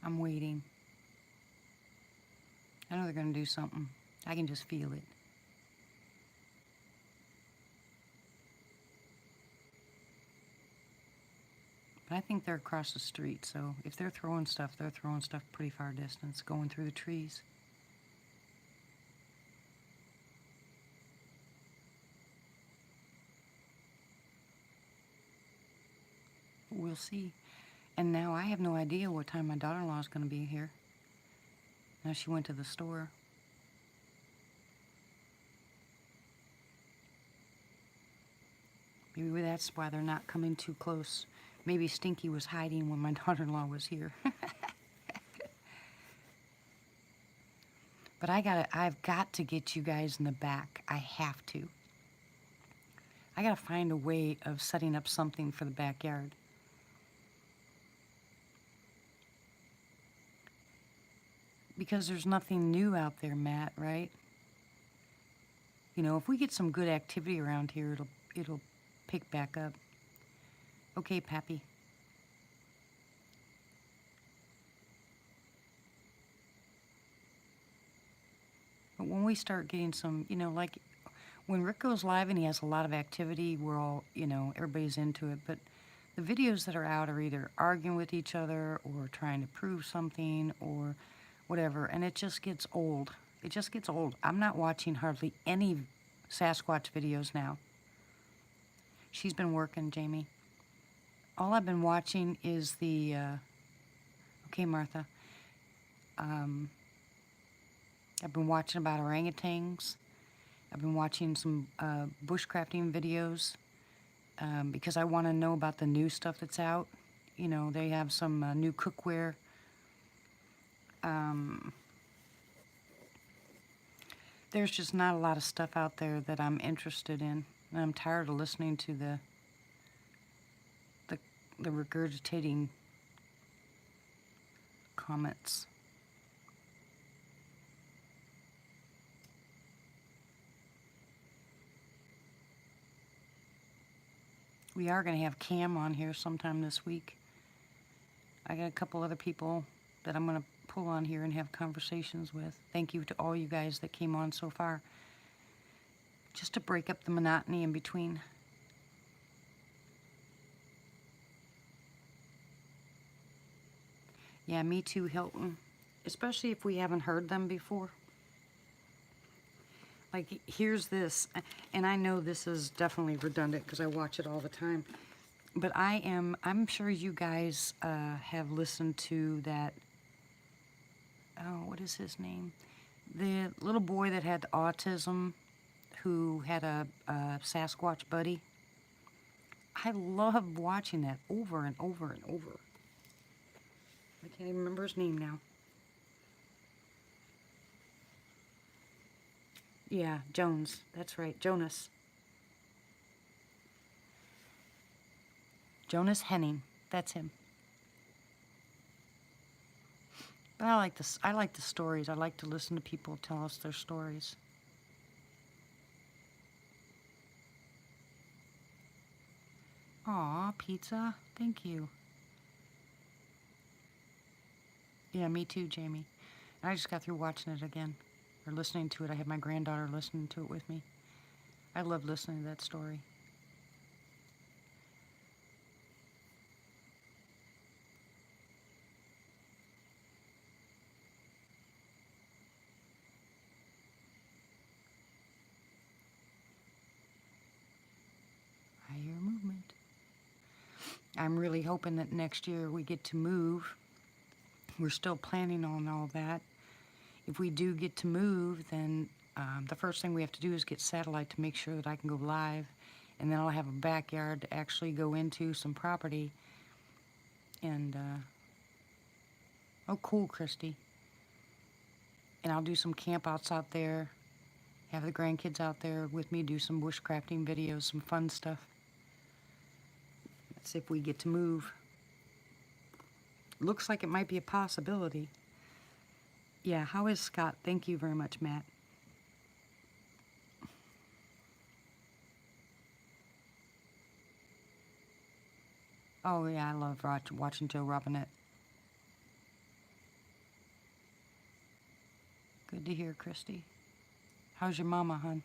I'm waiting. I know they're going to do something. I can just feel it. But I think they're across the street, so if they're throwing stuff pretty far distance, going through the trees. We'll see. And now I have no idea what time my daughter-in-law is going to be here. Now she went to the store. Maybe that's why they're not coming too close. Maybe Stinky was hiding when my daughter-in-law was here. But I've got to get you guys in the back. I have to. I gotta find a way of setting up something for the backyard. Because there's nothing new out there, Matt, right? You know, if we get some good activity around here, it'll pick back up. Okay, Pappy. But when we start getting some, you know, like when Rick goes live and he has a lot of activity, we're all, you know, everybody's into it. But the videos that are out are either arguing with each other or trying to prove something or whatever. And it just gets old. It just gets old. I'm not watching hardly any Sasquatch videos now. She's been working, Jamie. All I've been watching is the, okay, Martha. I've been watching about orangutans. I've been watching some bushcrafting videos because I want to know about the new stuff that's out. You know, they have some new cookware. There's just not a lot of stuff out there that I'm interested in. And I'm tired of listening to the regurgitating comments. We are going to have Cam on here sometime this week. I got a couple other people that I'm going to pull on here and have conversations with. Thank you to all you guys that came on so far. Just to break up the monotony in between. Yeah, me too, Hilton. Especially if we haven't heard them before. Like, here's this, and I know this is definitely redundant because I watch it all the time. But I'm sure you guys have listened to that, oh, what is his name? The little boy that had autism who had a Sasquatch buddy. I love watching that over and over and over. I can't even remember his name now. Yeah, Jones. That's right, Jonas. Jonas Henning. That's him. But I like this. I like the stories. I like to listen to people tell us their stories. Aw, pizza. Thank you. Yeah, me too, Jamie. I just got through watching it again. Or listening to it. I had my granddaughter listening to it with me. I love listening to that story. I hear movement. I'm really hoping that next year we get to move. We're still planning on all that. If we do get to move, then the first thing we have to do is get satellite to make sure that I can go live. And then I'll have a backyard to actually go into some property. And, oh, cool, Christy. And I'll do some camp outs out there. Have the grandkids out there with me, do some bushcrafting videos, some fun stuff. Let's see if we get to move. Looks like it might be a possibility. Yeah, how is Scott? Thank you very much, Matt. Oh, yeah, I love watching Joe Robinette. Good to hear, Christy. How's your mama, hon?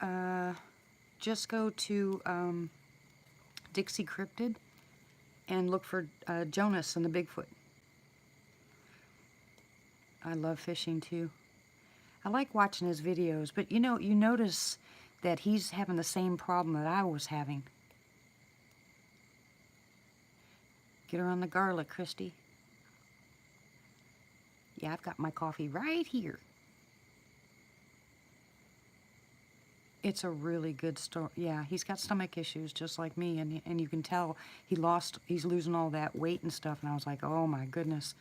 Uh, just go to Dixie Cryptid and look for Jonas and the Bigfoot. I love fishing too. I like watching his videos, but you know, you notice that he's having the same problem that I was having. Get her on the garlic, Christy. Yeah, I've got my coffee right here. It's a really good story. Yeah, he's got stomach issues just like me, and you can tell he's losing all that weight and stuff, and I was like, oh my goodness.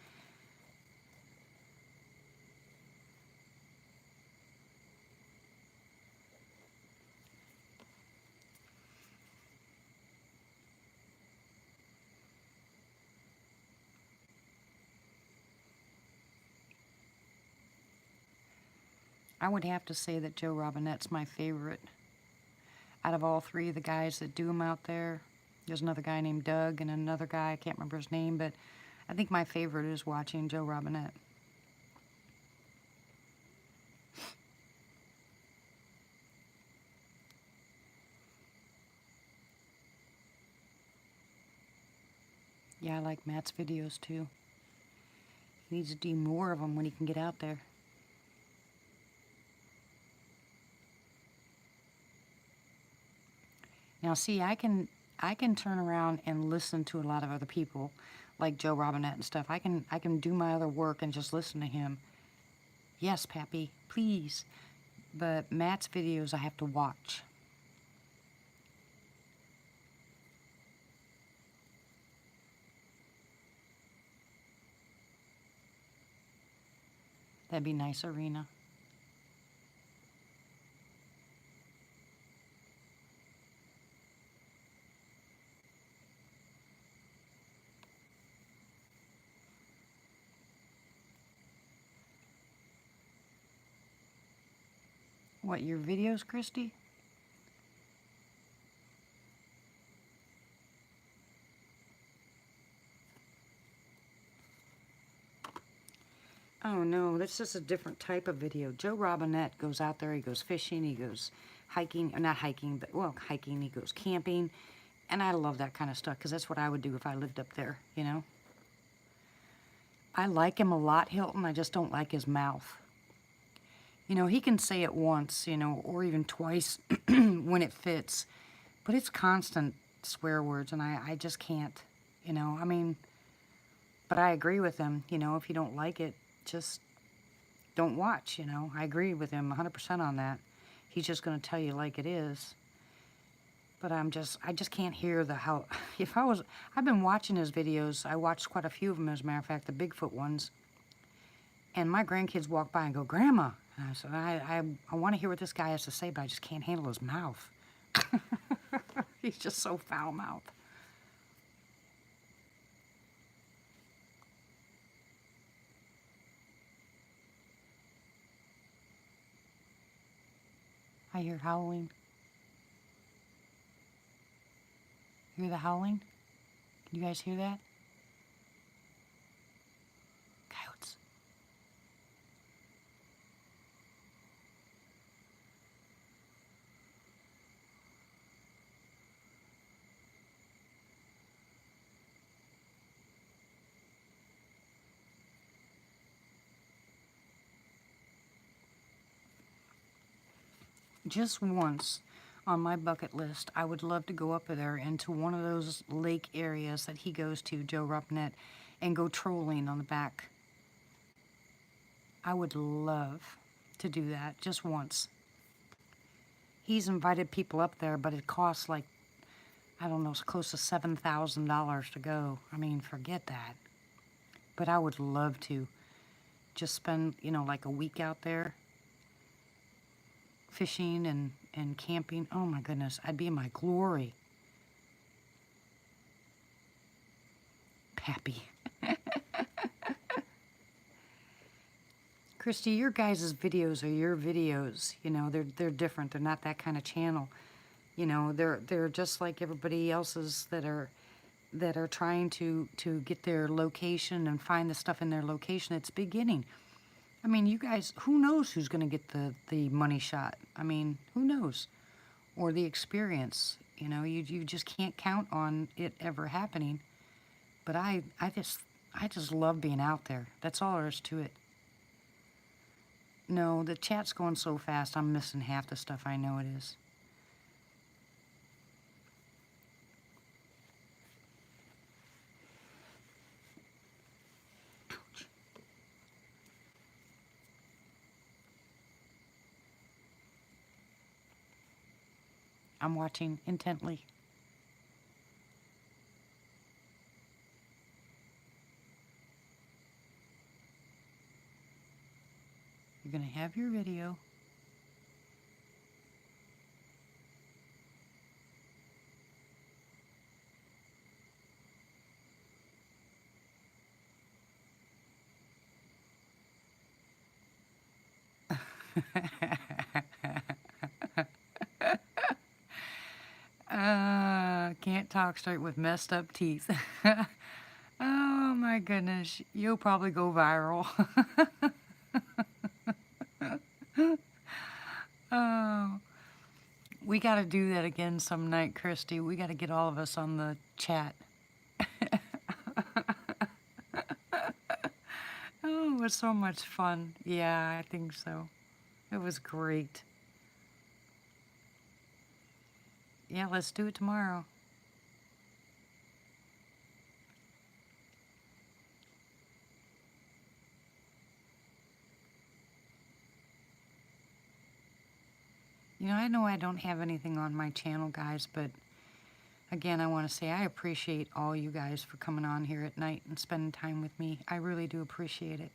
I would have to say that Joe Robinette's my favorite. Out of all three of the guys that do them out there, there's another guy named Doug and another guy, I can't remember his name, but I think my favorite is watching Joe Robinette. Yeah, I like Matt's videos too. He needs to do more of them when he can get out there. Now, see, I can turn around and listen to a lot of other people, like Joe Robinette and stuff. I can do my other work and just listen to him. Yes, Pappy, please. But Matt's videos I have to watch. That'd be nice, Arena. What, your videos, Christy? Oh no, that's just a different type of video. Joe Robinette goes out there, he goes fishing, he goes hiking, not hiking, but well, hiking, he goes camping. And I love that kind of stuff because that's what I would do if I lived up there, you know? I like him a lot, Hilton, I just don't like his mouth. You know, he can say it once, you know, or even twice when it fits, but it's constant swear words, and I just can't, you know? I mean, but I agree with him, you know, if you don't like it, just don't watch, you know. I agree with him 100% on that. He's just going to tell you like it is. But I just can't hear how, I've been watching his videos. I watched quite a few of them, as a matter of fact, the Bigfoot ones. And my grandkids walk by and go, Grandma. And I said, I want to hear what this guy has to say, but I just can't handle his mouth. He's just so foul-mouthed. I hear howling. Hear the howling? Can you guys hear that? Coyotes. Just once on my bucket list, I would love to go up there into one of those lake areas that he goes to, Joe Robinette, and go trolling on the back. I would love to do that just once. He's invited people up there, but it costs like, I don't know, it's close to $7,000 to go. I mean, forget that. But I would love to just spend, you know, like a week out there fishing and camping. Oh my goodness, I'd be in my glory. Pappy. Christy, your guys' videos are your videos. You know, they're different. They're not that kind of channel. You know, they're just like everybody else's that are trying to get their location and find the stuff in their location. It's beginning. I mean, you guys, who knows who's going to get the money shot? I mean, who knows? Or the experience. You know, you just can't count on it ever happening. But I just love being out there. That's all there is to it. No, the chat's going so fast, I'm missing half the stuff I know it is. Ouch. I'm watching intently. You're going to have your video. Can't talk straight with messed up teeth. Oh my goodness, you'll probably go viral. Oh, we got to do that again some night, Christy. We got to get all of us on the chat. Oh, it was so much fun. Yeah, I think so. It was great. Yeah, let's do it tomorrow. You know I don't have anything on my channel, guys, but again, I want to say I appreciate all you guys for coming on here at night and spending time with me. I really do appreciate it.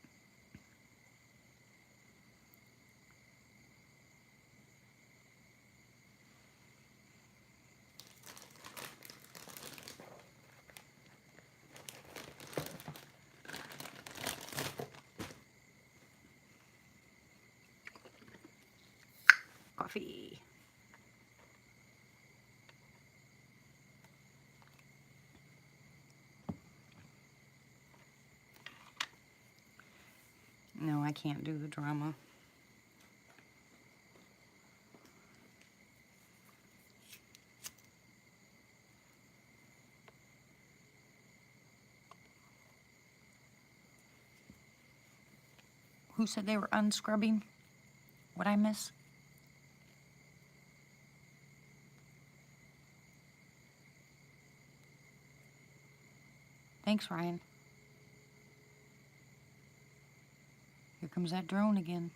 Coffee. No, I can't do the drama. Who said they were unscrubbing? What'd I miss? Thanks, Ryan. Here comes that drone again.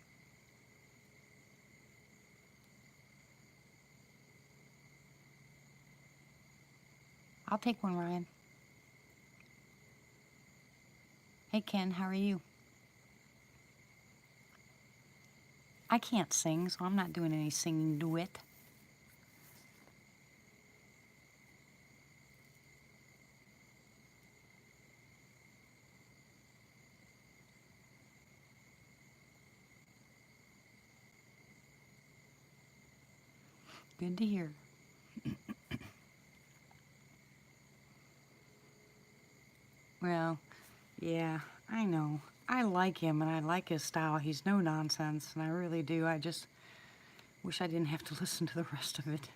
I'll take one, Ryan. Hey, Ken, how are you? I can't sing, so I'm not doing any singing duet. Good to hear. Well, yeah, I know. I like him and I like his style. He's no nonsense, and I really do. I just wish I didn't have to listen to the rest of it.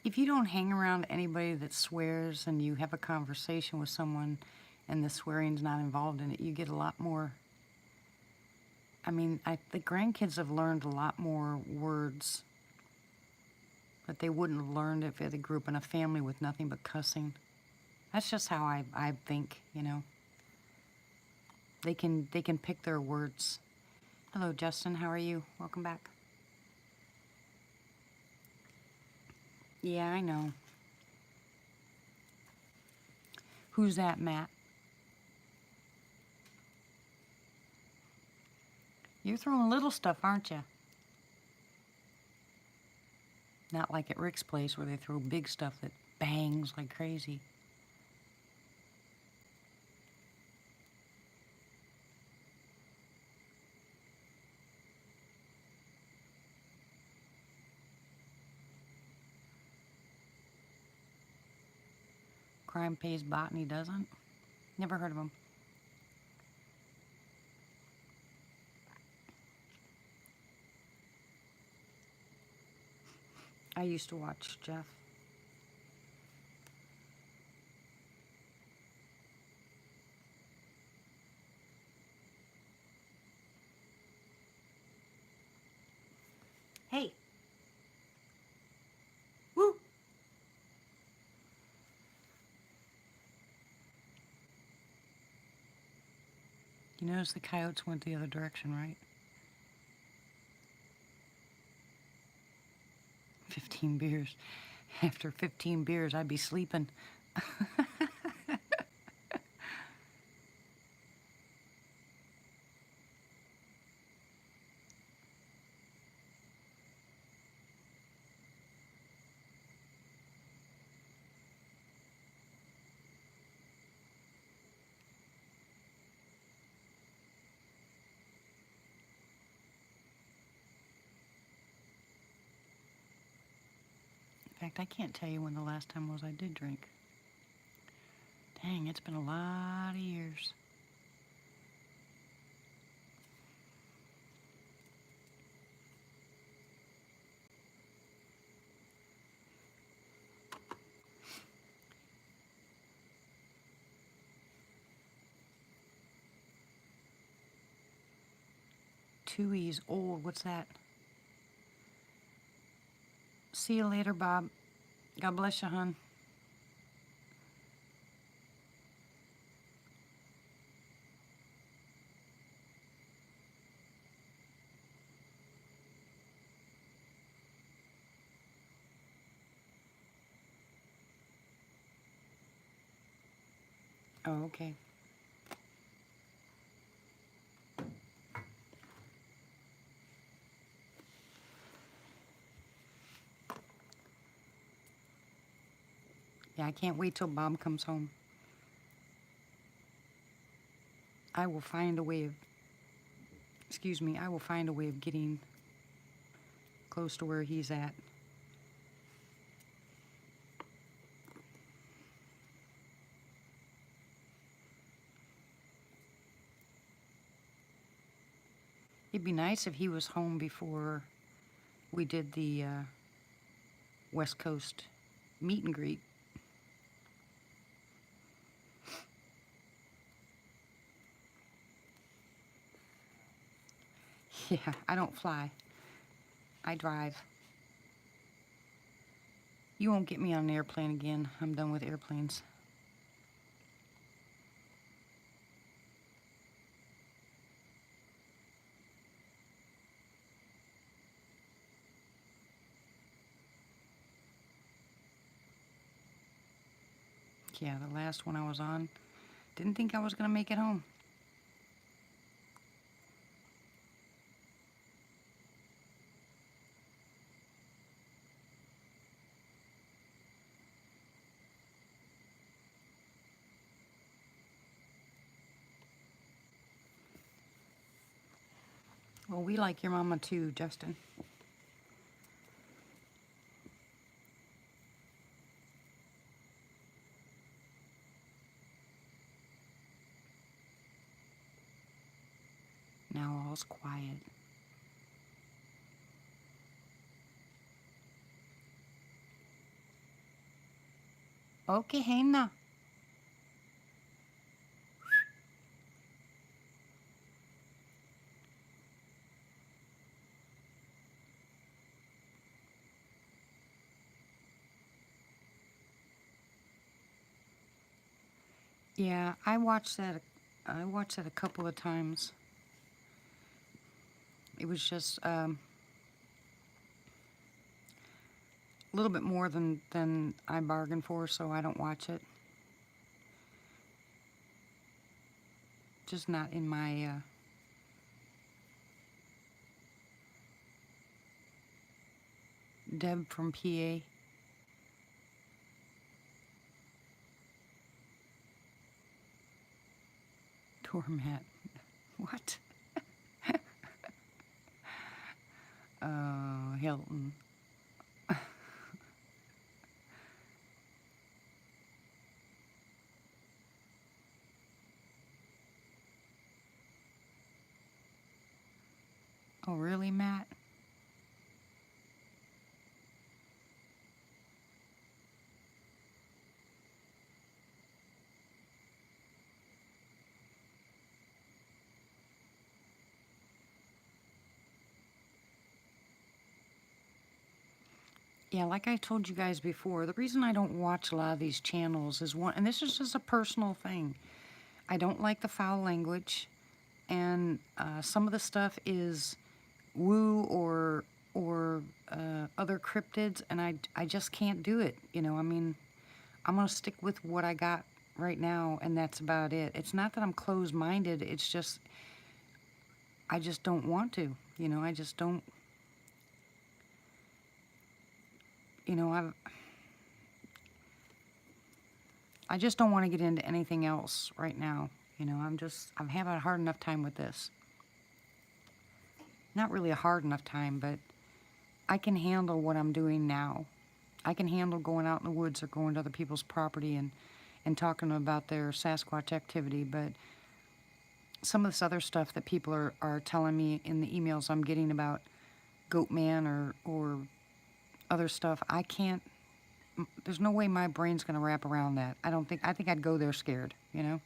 If you don't hang around anybody that swears and you have a conversation with someone and the swearing's not involved in it, you get a lot more. I mean, the grandkids have learned a lot more words that they wouldn't have learned if they grew up in a family with nothing but cussing. That's just how I think, you know. They can pick their words. Hello, Justin. How are you? Welcome back. Yeah, I know. Who's that, Matt? You're throwing little stuff, aren't you? Not like at Rick's place where they throw big stuff that bangs like crazy. Crime Pays Botany doesn't. Never heard of them. I used to watch Jeff. Hey. Woo. You notice the coyotes went the other direction, right? 15 beers. After 15 beers, I'd be sleeping. In fact, I can't tell you when the last time was I did drink. Dang, it's been a lot of years. Twoey's old. What's that? See you later, Bob. God bless you, hon. Oh, okay. Yeah, I can't wait till Bob comes home. I will find a way of, excuse me, I will find a way of getting close to where he's at. It'd be nice if he was home before we did the West Coast meet and greet. Yeah, I don't fly. I drive. You won't get me on an airplane again. I'm done with airplanes. Yeah, the last one I was on, didn't think I was going to make it home. Well, we like your mama too, Justin. Now all's quiet. Okay, Hannah. Yeah, I watched that. I watched that a couple of times. It was just a little bit more than I bargained for, so I don't watch it. Just not in my Deb from PA. Doormat. What? Oh, Hilton. Oh, really, Matt? Yeah, like I told you guys before, the reason I don't watch a lot of these channels is one, and this is just a personal thing. I don't like the foul language, and some of the stuff is woo or other cryptids, and I just can't do it. You know, I mean, I'm gonna stick with what I got right now, and that's about it. It's not that I'm closed-minded. It's just I just don't want to. You know, I just don't. You know, I just don't want to get into anything else right now. You know, I'm having a hard enough time with this. Not really a hard enough time, but I can handle what I'm doing now. I can handle going out in the woods or going to other people's property and talking about their Sasquatch activity, but some of this other stuff that people are telling me in the emails I'm getting about Goatman or other stuff, I can't, there's no way my brain's going to wrap around that. I think I'd go there scared, you know?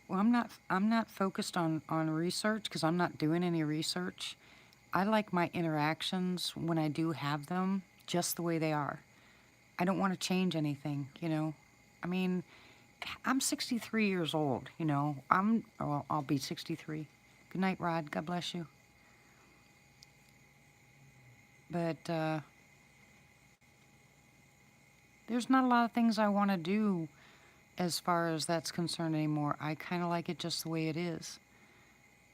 Well, I'm not focused on research because I'm not doing any research. I like my interactions when I do have them just the way they are. I don't want to change anything, you know? I mean, I'm 63 years old, you know? Well, I'll be 63. Good night, Rod. God bless you. But there's not a lot of things I want to do as far as that's concerned anymore. I kind of like it just the way it is.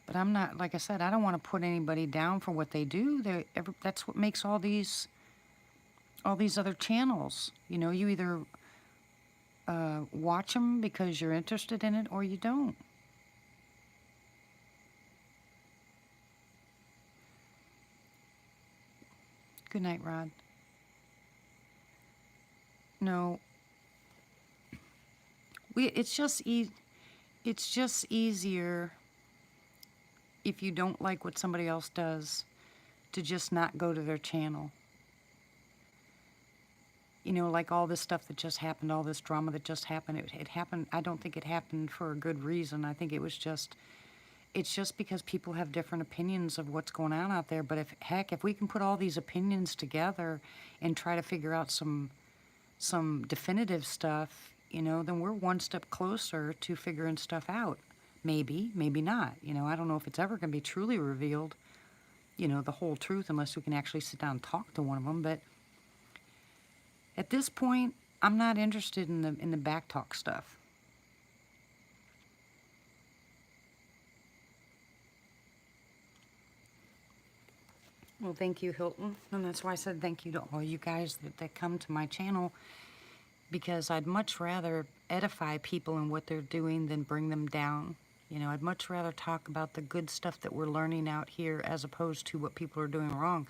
But I'm not, like I said, I don't want to put anybody down for what they do. That's what makes all these other channels. You know, you either watch them because you're interested in it or you don't. Good night, Rod. No, it's just easier if you don't like what somebody else does to just not go to their channel. You know, like all this stuff that just happened, all this drama that just happened, it happened, I don't think it happened for a good reason. I think it's just because people have different opinions of what's going on out there. But if we can put all these opinions together and try to figure out some definitive stuff, you know, then we're one step closer to figuring stuff out. Maybe, maybe not. You know, I don't know if it's ever going to be truly revealed, you know, the whole truth, unless we can actually sit down and talk to one of them. But at this point, I'm not interested in the back talk stuff. Well, thank you, Hilton. And that's why I said thank you to all you guys that come to my channel, because I'd much rather edify people in what they're doing than bring them down. You know, I'd much rather talk about the good stuff that we're learning out here as opposed to what people are doing wrong.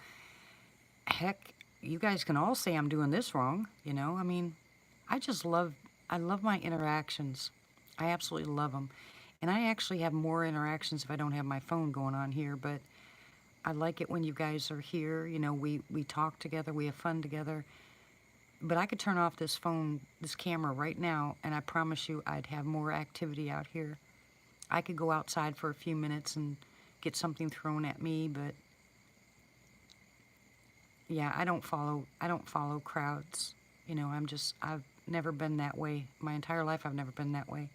Heck, you guys can all say I'm doing this wrong, you know? I mean, I love my interactions. I absolutely love them. And I actually have more interactions if I don't have my phone going on here, but I like it when you guys are here. You know, we talk together, we have fun together. But I could turn off this phone, this camera right now, and I promise you I'd have more activity out here. I could go outside for a few minutes and get something thrown at me, but yeah, I don't follow crowds. You know, I've never been that way. My entire life I've never been that way.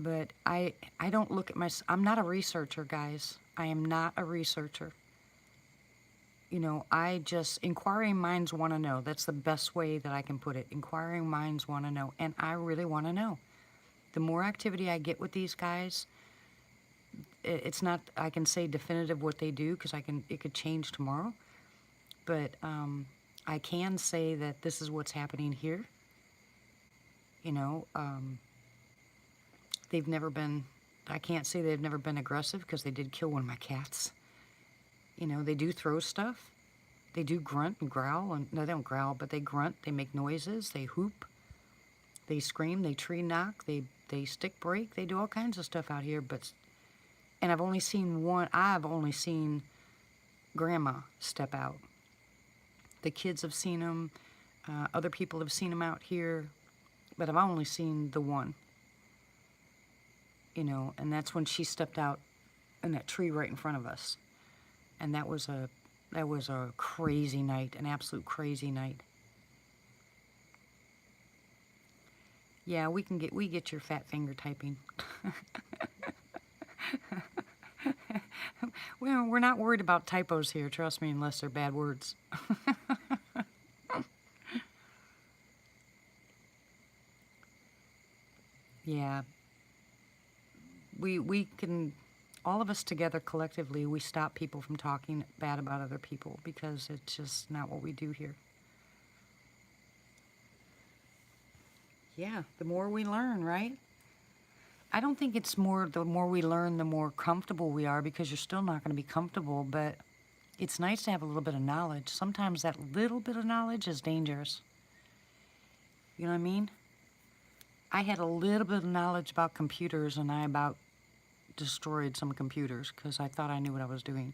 But I don't look at I'm not a researcher, guys. I am not a researcher. You know, inquiring minds want to know. That's the best way that I can put it. Inquiring minds want to know, and I really want to know. The more activity I get with these guys, it's not, I can say definitive what they do because it could change tomorrow. But I can say that this is what's happening here. You know, they've never been, I can't say they've never been aggressive because they did kill one of my cats. You know, they do throw stuff. They do grunt and growl. And no, they don't growl, but they grunt. They make noises. They hoop. They scream. They tree knock. They stick break. They do all kinds of stuff out here. And I've only seen one. I've only seen Grandma step out. The kids have seen them. Other people have seen them out here. But I've only seen the one. You know, and that's when she stepped out in that tree right in front of us. And that was a crazy night, an absolute crazy night. Yeah, we get your fat finger typing. Well, we're not worried about typos here, trust me, unless they're bad words. Yeah. We can, all of us together collectively, we stop people from talking bad about other people because it's just not what we do here. Yeah, the more we learn, right? I don't think it's more, the more we learn, the more comfortable we are, because you're still not going to be comfortable, but it's nice to have a little bit of knowledge. Sometimes that little bit of knowledge is dangerous. You know what I mean? I had a little bit of knowledge about computers, and I about destroyed some computers because I thought I knew what I was doing.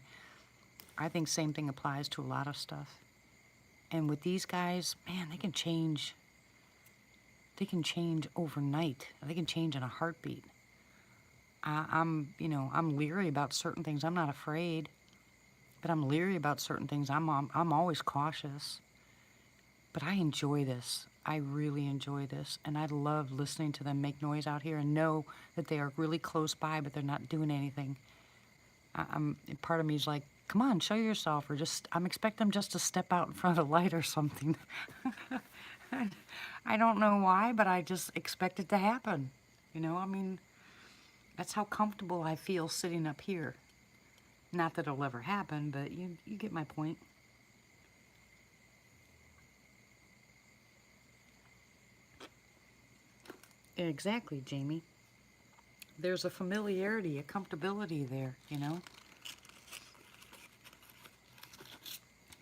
I think same thing applies to a lot of stuff. And with these guys, man, they can change. They can change overnight. They can change in a heartbeat. I'm leery about certain things. I'm not afraid, but I'm leery about certain things. I'm always cautious. But I enjoy this. I really enjoy this, and I love listening to them make noise out here and know that they are really close by, but they're not doing anything. Part of me is like, come on, show yourself, or I'm expecting them just to step out in front of the light or something. I don't know why, but I just expect it to happen. You know, I mean, that's how comfortable I feel sitting up here. Not that it'll ever happen, but you get my point. Exactly, Jamie. There's a familiarity, a comfortability there, you know?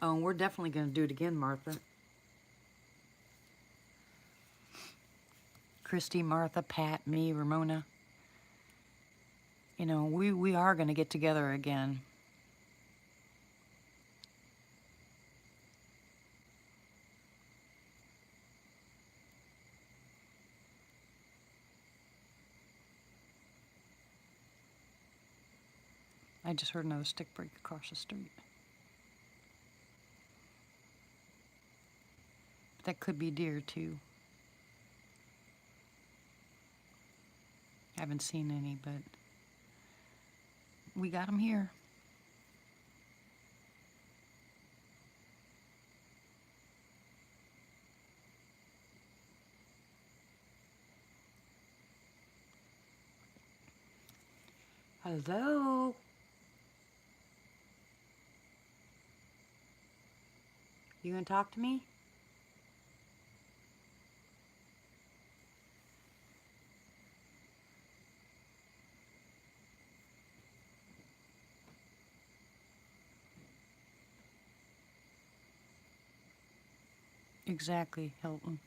Oh, and we're definitely going to do it again, Martha. Christy, Martha, Pat, me, Ramona. You know, we are going to get together again. I just heard another stick break across the street. That could be deer, too. I haven't seen any, but we got them here. Hello? You gonna talk to me? Exactly, Hilton.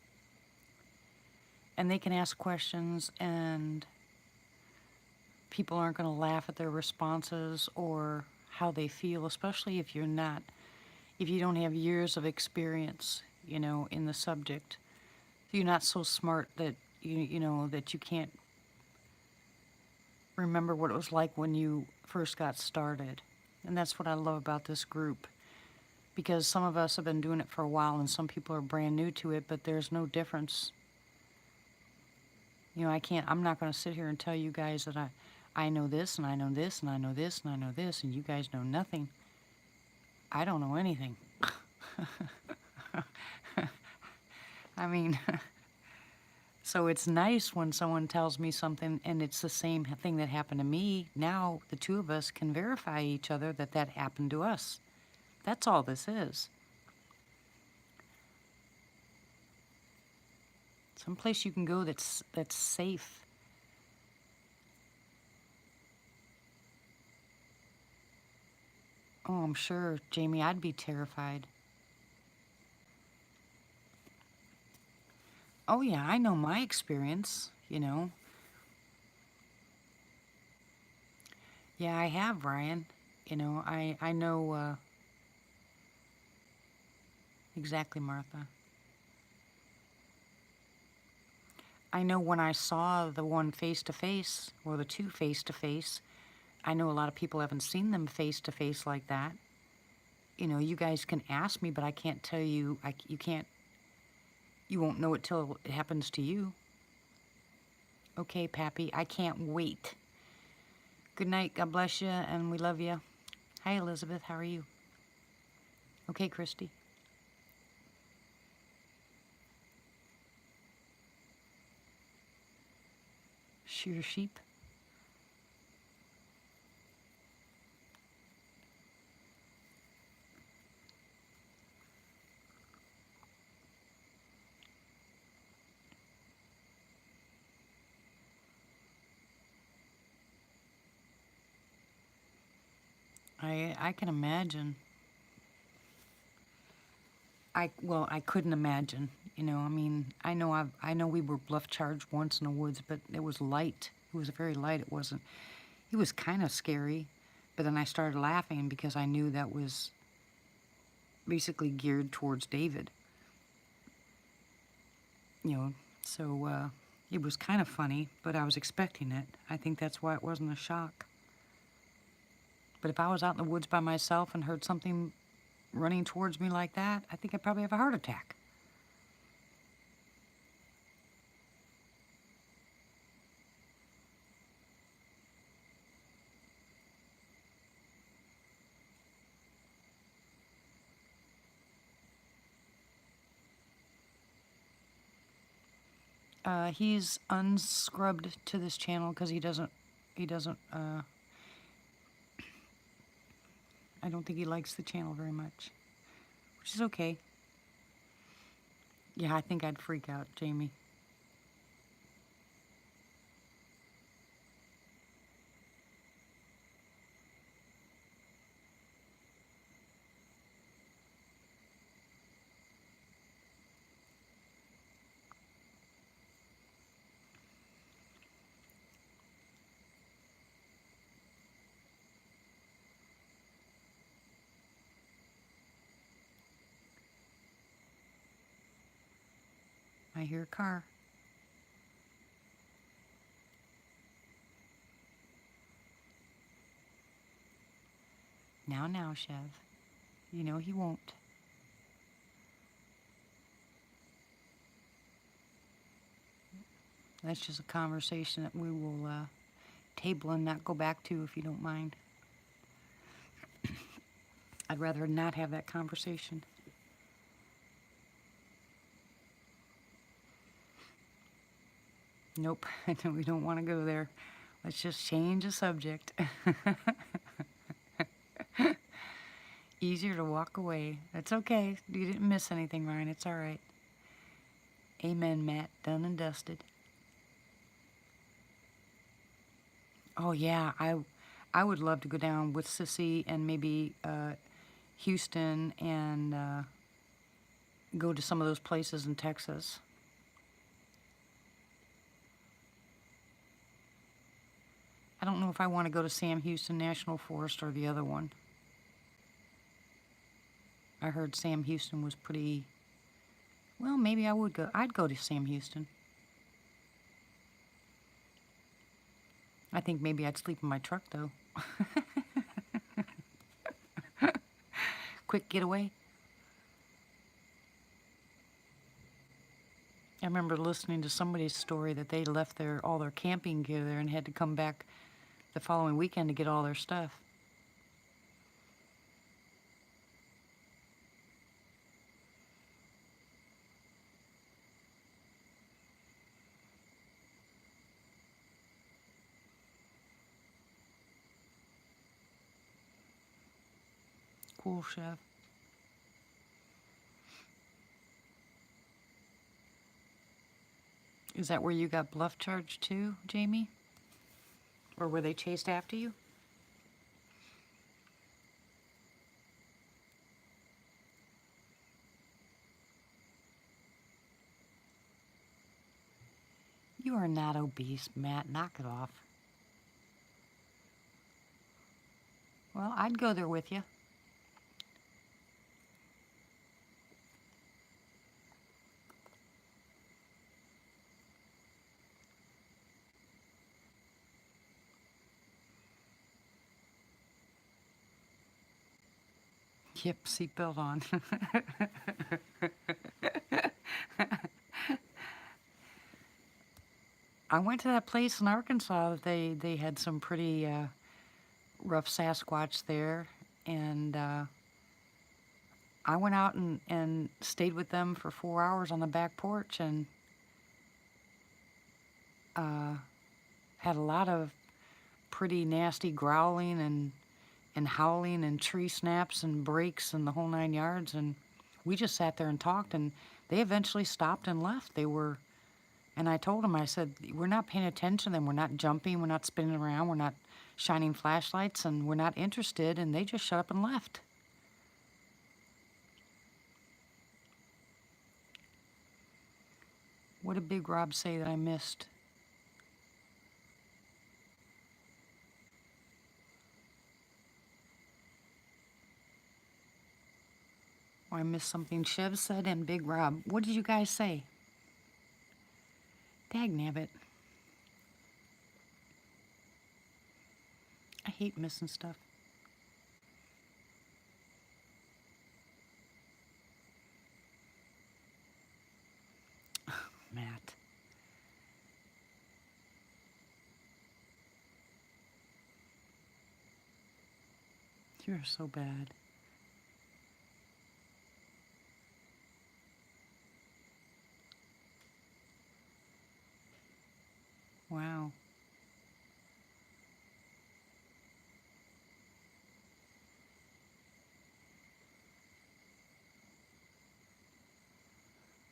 And they can ask questions, and people aren't going to laugh at their responses or how they feel, especially if you don't have years of experience, you know, in the subject. You're not so smart that that you can't remember what it was like when you first got started. And that's what I love about this group. Because some of us have been doing it for a while and some people are brand new to it, but there's no difference. You know, I'm not going to sit here and tell you guys that I know this and I know this and I know this and I know this and you guys know nothing. I don't know anything. I mean, So it's nice when someone tells me something and it's the same thing that happened to me. Now the two of us can verify each other that that happened to us. That's all this is. Someplace you can go that's safe. Oh, I'm sure, Jamie, I'd be terrified. Oh yeah, I know my experience, you know. Yeah, I have, Ryan. You know, I know exactly, Martha. I know when I saw the one face to face, or the two face to face, I know a lot of people haven't seen them face to face like that. You know, you guys can ask me, but I can't tell you. You can't. You won't know it till it happens to you. Okay, Pappy, I can't wait. Good night. God bless you, and we love you. Hi, Elizabeth. How are you? Okay, Christy. Shear sheep. I can imagine. I couldn't imagine. You know, I mean, I know we were bluff charged once in the woods, but it was light. It was very light. It wasn't. It was kind of scary, but then I started laughing because I knew that was basically geared towards David. You know, so it was kind of funny, but I was expecting it. I think that's why it wasn't a shock. But if I was out in the woods by myself and heard something running towards me like that, I think I'd probably have a heart attack. He's unscrubbed to this channel because he doesn't, I don't think he likes the channel very much, which is okay. Yeah, I think I'd freak out, Jamie. I hear a car. Now, Chev. You know he won't. That's just a conversation that we will table and not go back to if you don't mind. I'd rather not have that conversation. Nope, we don't want to go there. Let's just change the subject. Easier to walk away. That's okay. You didn't miss anything, Ryan. It's all right. Amen, Matt. Done and dusted. Oh yeah, I would love to go down with Sissy and maybe Houston and go to some of those places in Texas. I don't know if I want to go to Sam Houston National Forest or the other one. I heard Sam Houston was pretty... Well, maybe I would go. I'd go to Sam Houston. I think maybe I'd sleep in my truck, though. Quick getaway. I remember listening to somebody's story that they left all their camping gear there and had to come back the following weekend to get all their stuff. cool, Chef. Is that where you got bluff charged too, Jamie? Or were they chased after you? You are not obese, Matt. Knock it off. Well, I'd go there with you. Yep, seatbelt on. I went to that place in Arkansas. They had some pretty rough Sasquatch there, and I went out and stayed with them for 4 hours on the back porch, and had a lot of pretty nasty growling and howling and tree snaps and breaks and the whole 9 yards. And we just sat there and talked, and they eventually stopped and left. And I told them, I said, we're not paying attention to them. We're not jumping. We're not spinning around. We're not shining flashlights, and we're not interested. And they just shut up and left. What did Big Rob say that I missed? Oh, I missed something Chev said and Big Rob. What did you guys say? Dagnabbit. I hate missing stuff. Matt. You're so bad. Wow.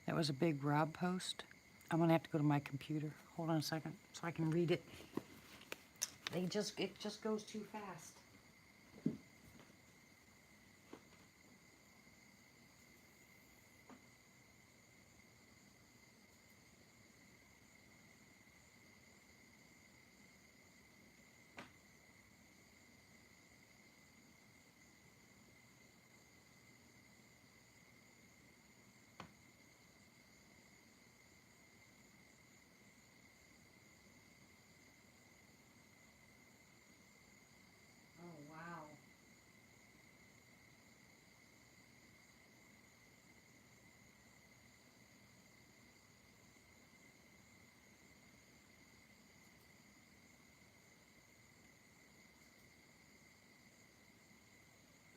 That was a Big Rob post. I'm gonna have to go to my computer. Hold on a second so I can read it. It just goes too fast. Oh, wow.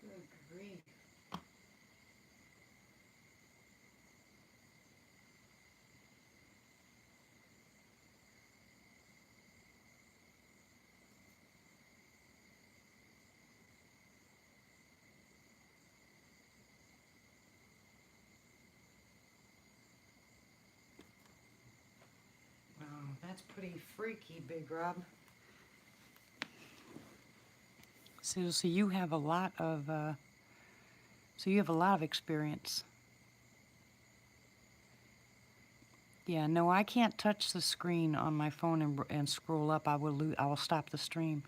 Good grief. Wow, that's pretty freaky, Big Rob. So you have a lot of experience. Yeah, no, I can't touch the screen on my phone and scroll up. I will stop the stream.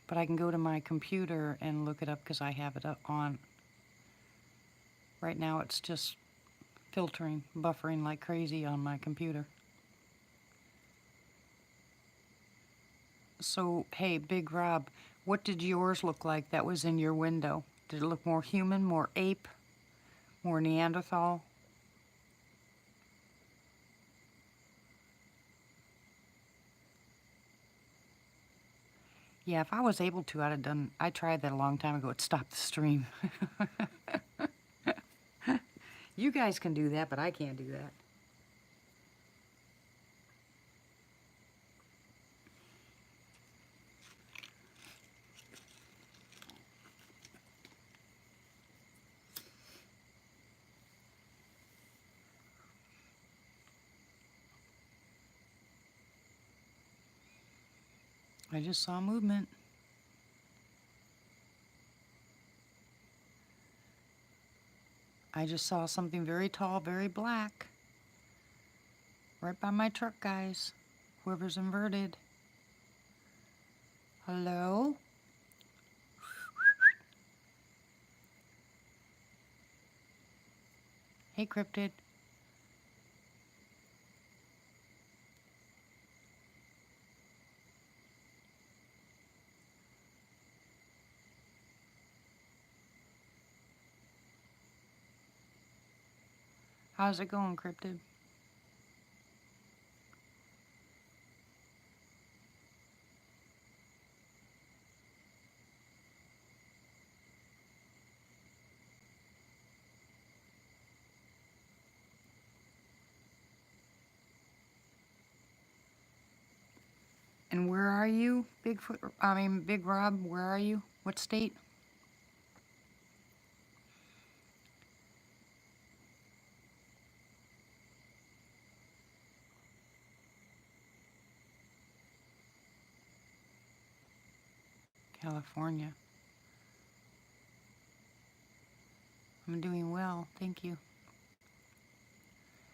But I can go to my computer and look it up because I have it up on. Right now it's just filtering, buffering like crazy on my computer. So, hey, Big Rob, what did yours look like that was in your window? Did it look more human, more ape, more Neanderthal? Yeah, if I was able to, I tried that a long time ago. It stopped the stream. You guys can do that, but I can't do that. I just saw movement. I just saw something very tall, very black. Right by my truck, guys. Whoever's inverted. Hello? Hey, cryptid. How's it going, cryptid? And where are you, Bigfoot? I mean, Big Rob, where are you? What state? California. I'm doing well, thank you.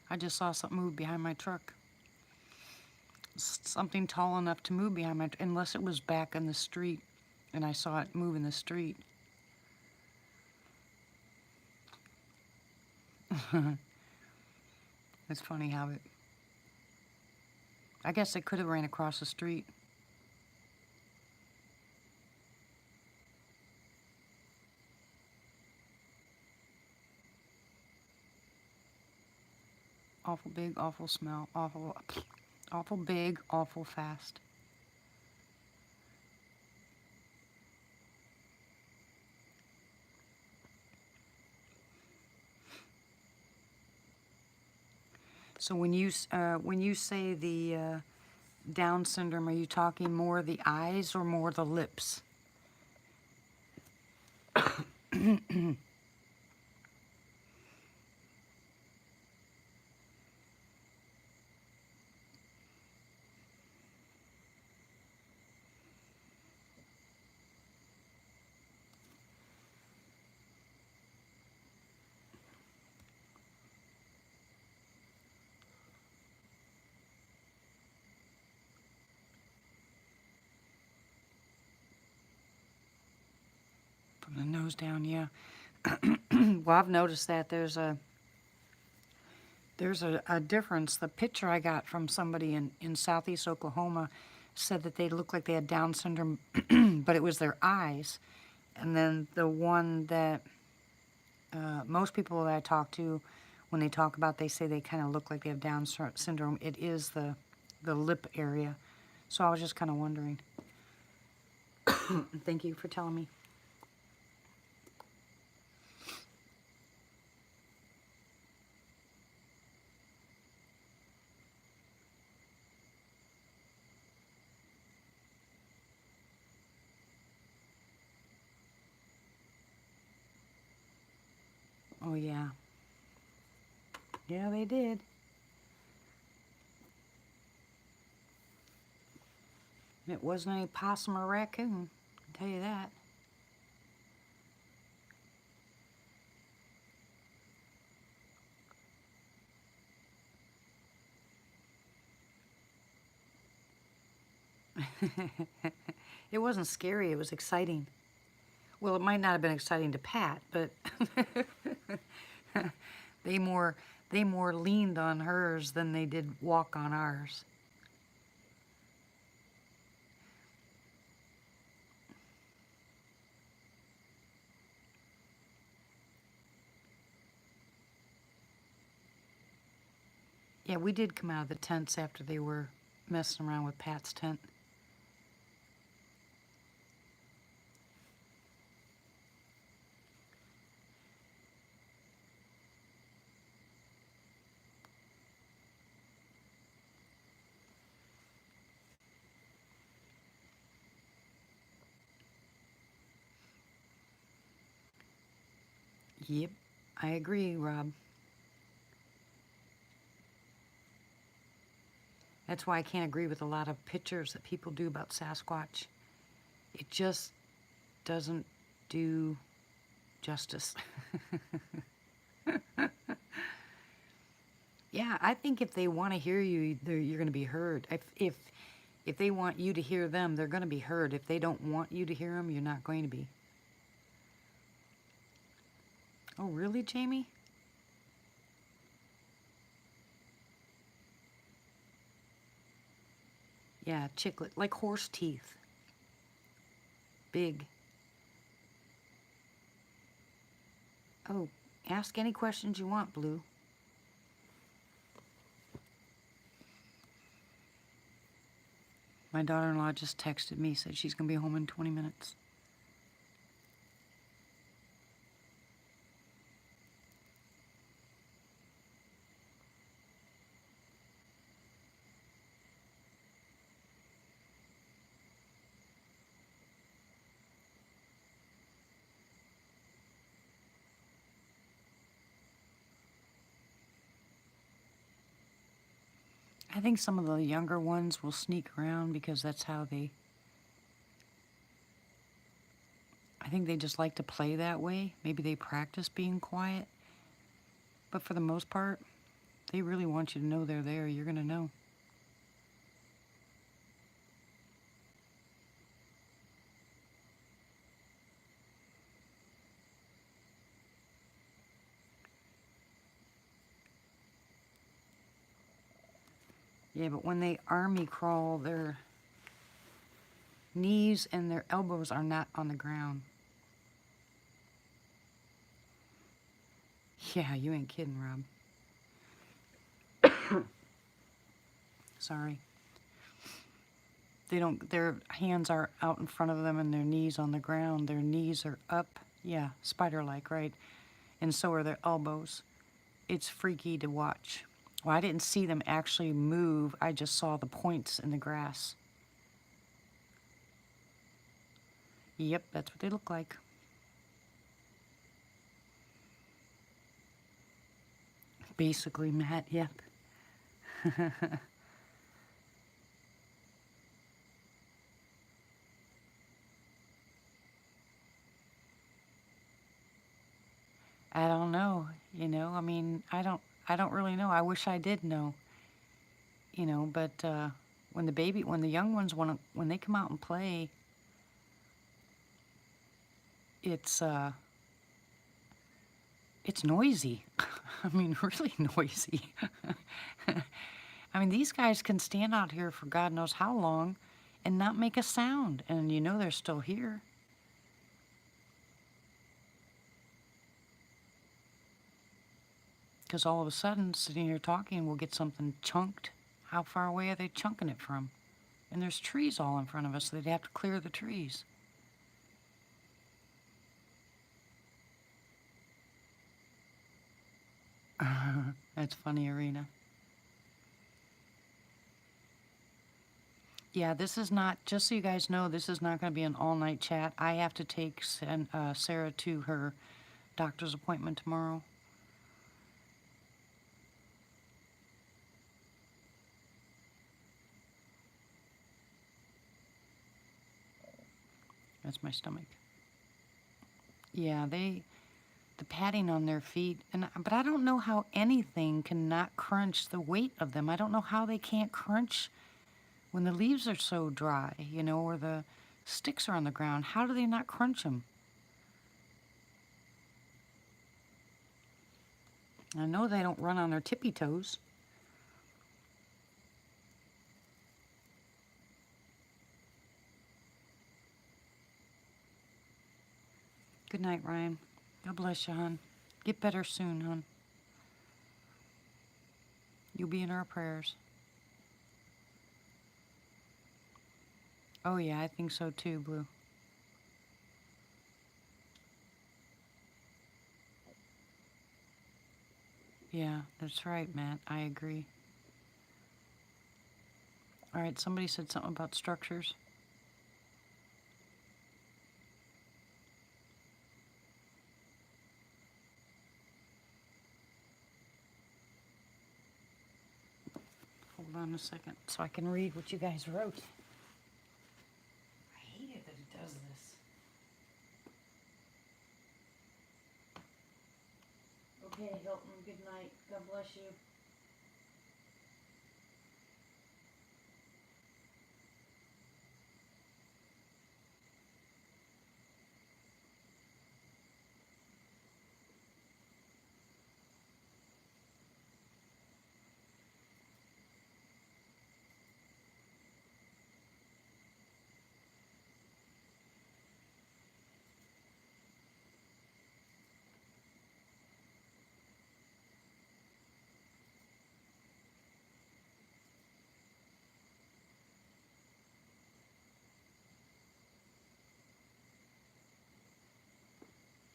I just saw something move behind my truck. Something tall enough to move behind my, unless it was back in the street and I saw it move in the street. It's funny how it, I guess it could have ran across the street. Awful big, awful smell, awful big, awful fast. So when you say the Down syndrome, are you talking more the eyes or more the lips? From the nose down, yeah. Well, I've noticed that there's a difference. The picture I got from somebody in southeast Oklahoma said that they looked like they had Down syndrome, but it was their eyes. And then the one that most people that I talk to, when they talk about, they say they kind of look like they have Down syndrome. It is the lip area. So I was just kind of wondering. Thank you for telling me. Oh, yeah. Yeah, they did. It wasn't any possum or raccoon, I'll tell you that. It wasn't scary, it was exciting. Well, it might not have been exciting to Pat, but they more they more leaned on hers than they did walk on ours. Yeah, we did come out of the tents after they were messing around with Pat's tent. Yep, I agree, Rob. That's why I can't agree with a lot of pictures that people do about Sasquatch. It just doesn't do justice. Yeah, I think if they want to hear you, you're going to be heard. If they want you to hear them, they're going to be heard. If they don't want you to hear them, you're not going to be. Oh, really, Jamie? Yeah, chiclet, like horse teeth. Big. Oh, ask any questions you want, Blue. My daughter-in-law just texted me, said she's going to be home in 20 minutes. I think some of the younger ones will sneak around because that's how they... I think they just like to play that way. Maybe they practice being quiet. But for the most part, they really want you to know they're there. You're going to know. Yeah, but when they army crawl, their knees and their elbows are not on the ground. Yeah, you ain't kidding, Rob. Sorry. They don't, their hands are out in front of them and their knees on the ground. Their knees are up. Yeah, spider-like, right? And so are their elbows. It's freaky to watch. Well, I didn't see them actually move. I just saw the points in the grass. Yep, that's what they look like. Basically, Matt, yep. I don't know, you know, I mean, I don't really know. I wish I did know, you know, but when the young ones when they come out and play, it's noisy. I mean, really noisy. I mean, these guys can stand out here for God knows how long and not make a sound, and you know they're still here. Because all of a sudden, sitting here talking, we'll get something chunked. How far away are they chunking it from? And there's trees all in front of us, so they'd have to clear the trees. That's funny, Arena. Yeah, this is not, just so you guys know, this is not going to be an all-night chat. I have to take Sarah to her doctor's appointment tomorrow. That's my stomach. Yeah, the padding on their feet, but I don't know how anything can not crunch the weight of them. I don't know how they can't crunch when the leaves are so dry, you know, or the sticks are on the ground. How do they not crunch them? I know they don't run on their tippy toes. Good night, Ryan. God bless you, hon. Get better soon, hon. You'll be in our prayers. Oh, yeah, I think so too, Blue. Yeah, that's right, Matt. I agree. All right, somebody said something about structures. Hold on. on a second so I can read what you guys wrote. I hate it that it does this. Okay, Hilton, good night. God bless you.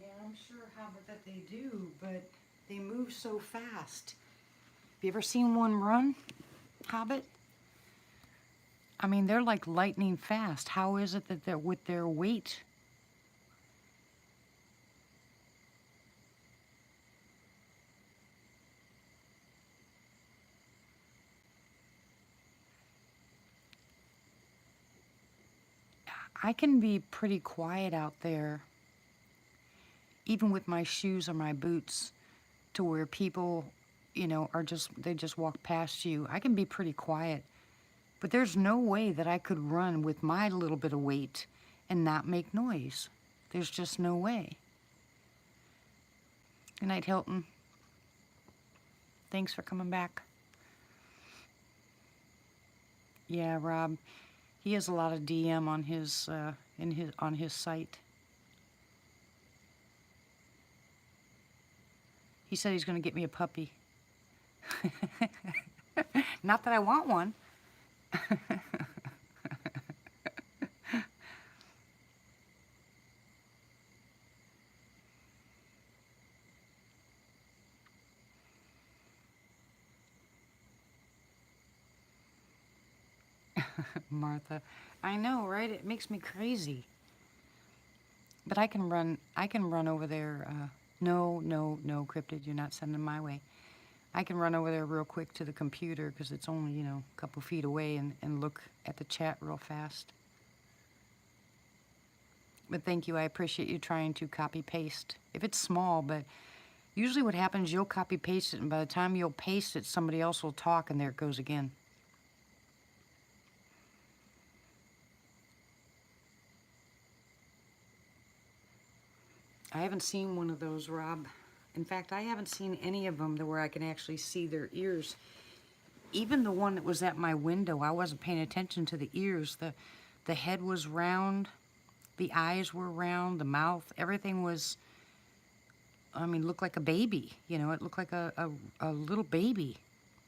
Yeah, I'm sure Hobbit that they do, but they move so fast. Have you ever seen one run, Hobbit? I mean, they're like lightning fast. How is it that they're with their weight? I can be pretty quiet out there, even with my shoes or my boots, to where people, you know, they just walk past you. I can be pretty quiet, but there's no way that I could run with my little bit of weight and not make noise. There's just no way. Good night, Hilton. Thanks for coming back. Yeah, Rob, he has a lot of DM on his on his site. He said he's going to get me a puppy. Not that I want one. Martha, I know, right? It makes me crazy. But I can run over there. No, Cryptid, you're not sending my way. I can run over there real quick to the computer because it's only, you know, a couple feet away and look at the chat real fast. But thank you, I appreciate you trying to copy paste. If it's small, but usually what happens, you'll copy paste it, and by the time you'll paste it, somebody else will talk, and there it goes again. I haven't seen one of those, Rob. In fact, I haven't seen any of them where I can actually see their ears. Even the one that was at my window, I wasn't paying attention to the ears. The head was round, the eyes were round, the mouth, everything was, I mean, looked like a baby. You know, it looked like a little baby.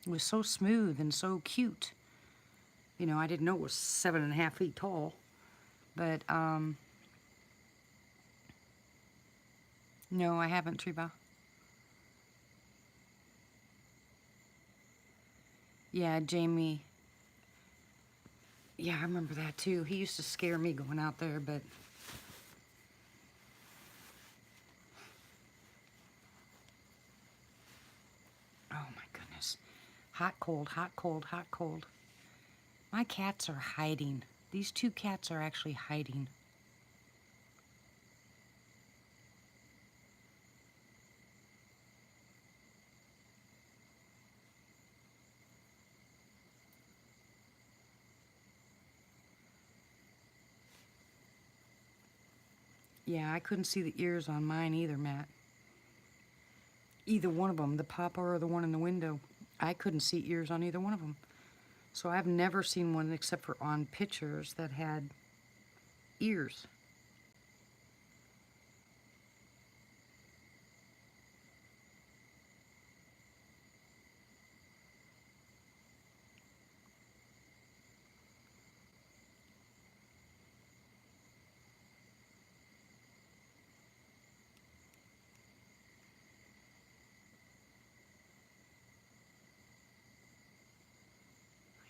It was so smooth and so cute. You know, I didn't know it was 7.5 feet tall, but, no, I haven't, Treba. Yeah, Jamie. Yeah, I remember that too. He used to scare me going out there, but... Oh my goodness. Hot, cold, hot, cold, hot, cold. My cats are hiding. These two cats are actually hiding. Yeah, I couldn't see the ears on mine either, Matt. Either one of them, the papa or the one in the window. I couldn't see ears on either one of them. So I've never seen one except for on pictures that had ears.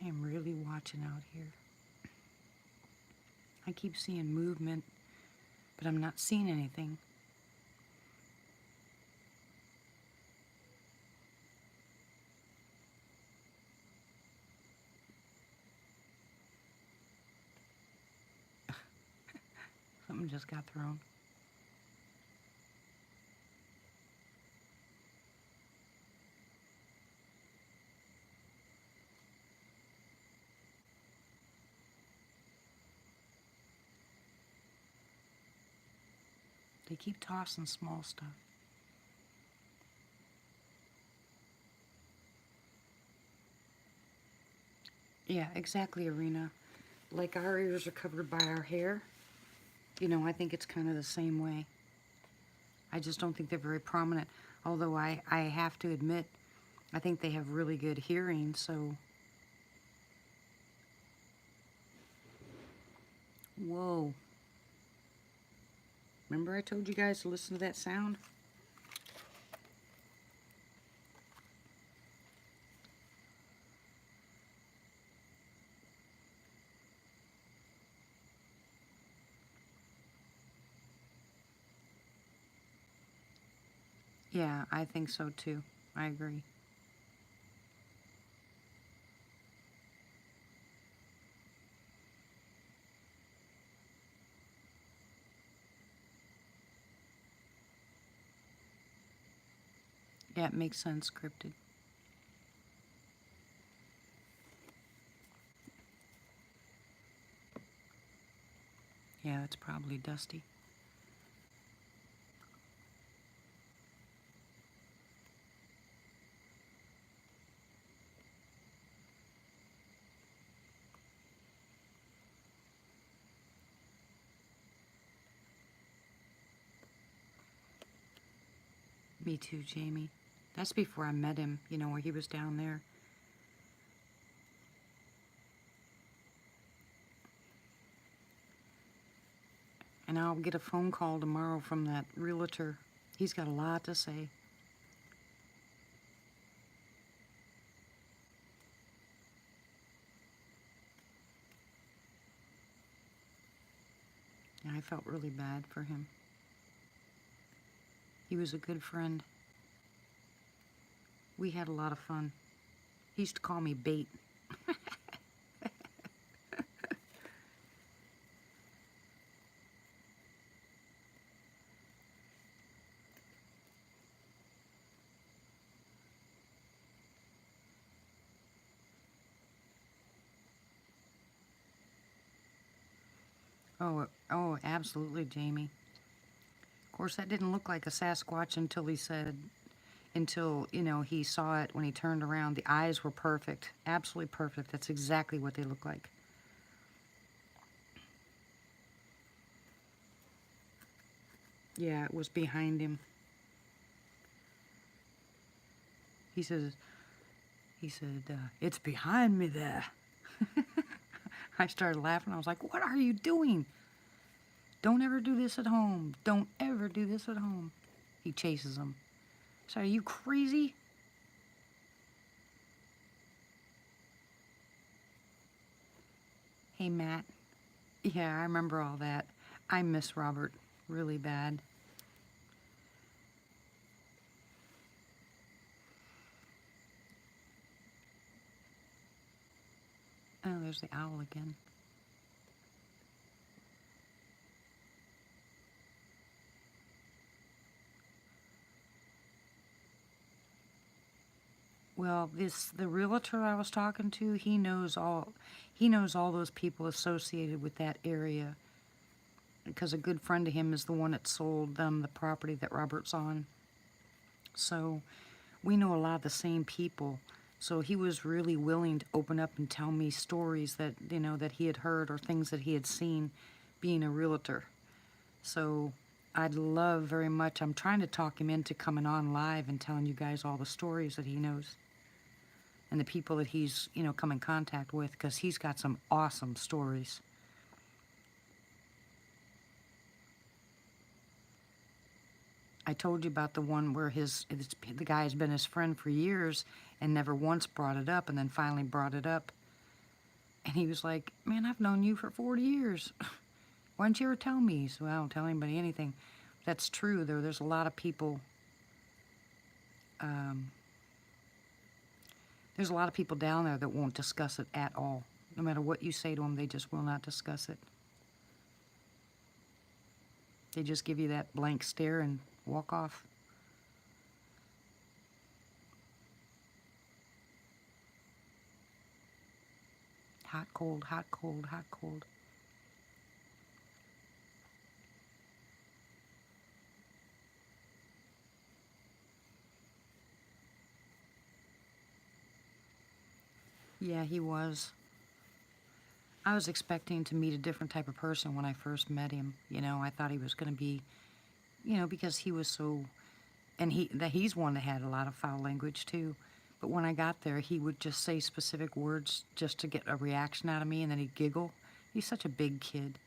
I am really watching out here. I keep seeing movement, but I'm not seeing anything. something just got thrown. They keep tossing small stuff. Yeah, exactly, Arena. Like our ears are covered by our hair. You know, I think it's kind of the same way. I just don't think they're very prominent. Although I have to admit, I think they have really good hearing, so... Whoa. Remember I told you guys to listen to that sound? Yeah, I think so too. I agree. Yeah, it makes sense, Cryptid. Yeah, it's probably Dusty. Me too, Jamie. That's before I met him, you know, where he was down there. And I'll get a phone call tomorrow from that realtor. He's got a lot to say. And I felt really bad for him. He was a good friend. We had a lot of fun. He used to call me Bait. Oh, absolutely, Jamie. Of course, that didn't look like a Sasquatch until, you know, he saw it when he turned around. The eyes were perfect. Absolutely perfect. That's exactly what they look like. Yeah, it was behind him. He says, it's behind me there. I started laughing. I was like, what are you doing? Don't ever do this at home. Don't ever do this at home. He chases him. So are you crazy? Hey, Matt. Yeah, I remember all that. I miss Robert really bad. Oh, there's the owl again. Well, the realtor I was talking to, he knows all those people associated with that area because a good friend of him is the one that sold them the property that Robert's on. So we know a lot of the same people. So he was really willing to open up and tell me stories that, you know, that he had heard or things that he had seen being a realtor. So I'd love very much, I'm trying to talk him into coming on live and telling you guys all the stories that he knows and the people that he's, you know, come in contact with, because he's got some awesome stories. I told you about the one where the guy's been his friend for years and never once brought it up, and then finally brought it up. And he was like, man, I've known you for 40 years. Why didn't you ever tell me? He said, well, I don't tell anybody anything. That's true, though. There's a lot of people, there's a lot of people down there that won't discuss it at all. No matter what you say to them, they just will not discuss it. They just give you that blank stare and walk off. Hot, cold, hot, cold, hot, cold. Yeah, he was. I was expecting to meet a different type of person when I first met him. You know, I thought he was going to be, you know, because he was so, and he's one that had a lot of foul language too. But when I got there, he would just say specific words just to get a reaction out of me, and then he'd giggle. He's such a big kid.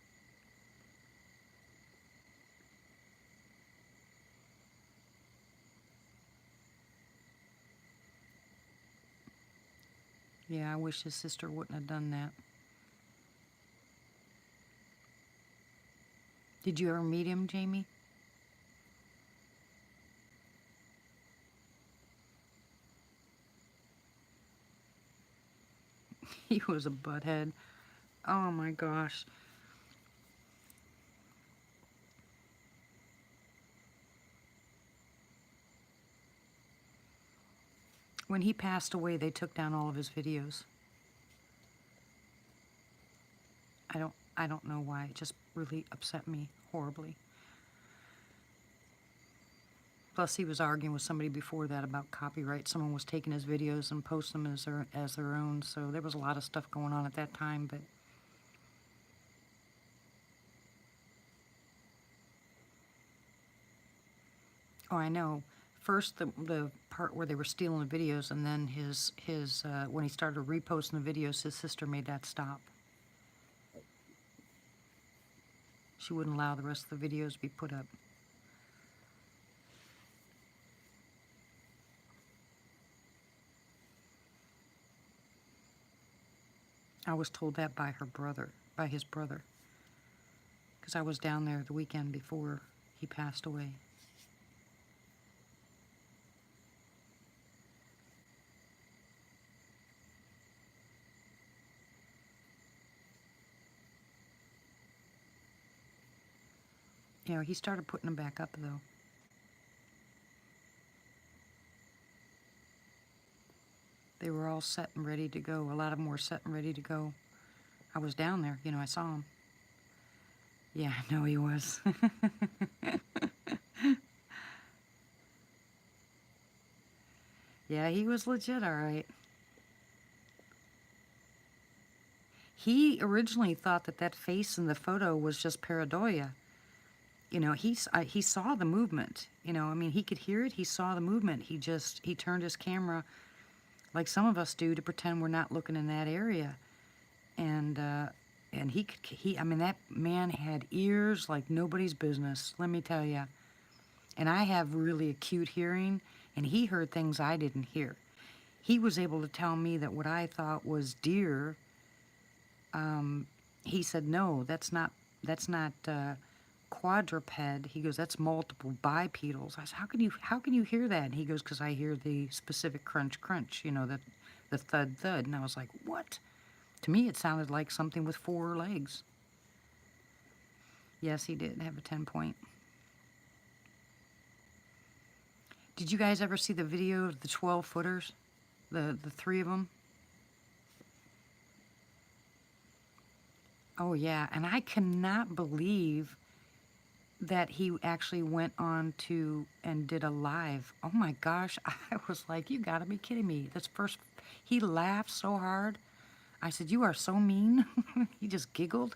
Yeah, I wish his sister wouldn't have done that. Did you ever meet him, Jamie? He was a butthead. Oh my gosh. When he passed away, they took down all of his videos. I don't know why. It just really upset me horribly. Plus, he was arguing with somebody before that about copyright. Someone was taking his videos and posting them as their own. So there was a lot of stuff going on at that time. But oh, I know. First, the part where they were stealing the videos, and then his when he started reposting the videos, his sister made that stop. She wouldn't allow the rest of the videos to be put up. I was told that by his brother, because I was down there the weekend before he passed away. You know, he started putting them back up, though. They were all set and ready to go. A lot of them were set and ready to go. I was down there, you know, I saw him. Yeah, no, he was. Yeah, he was legit, all right. He originally thought that that face in the photo was just pareidolia. You know, he saw the movement. You know, I mean, he could hear it. He saw the movement. He turned his camera like some of us do to pretend we're not looking in that area. And I mean, that man had ears like nobody's business, let me tell you. And I have really acute hearing, and he heard things I didn't hear. He was able to tell me that what I thought was deer, he said, no, that's not quadruped. He goes, that's multiple bipedals. I said, how can you hear that? And he goes, because I hear the specific crunch, crunch, you know, the thud, thud. And I was like, what? To me, it sounded like something with 4 legs. Yes, he did have a 10-point. Did you guys ever see the video of the 12-footers? The 3 of them? Oh, yeah. And I cannot believe that he actually went on to and did a live. Oh, my gosh. I was like, you got to be kidding me. He laughed so hard. I said, you are so mean. He just giggled.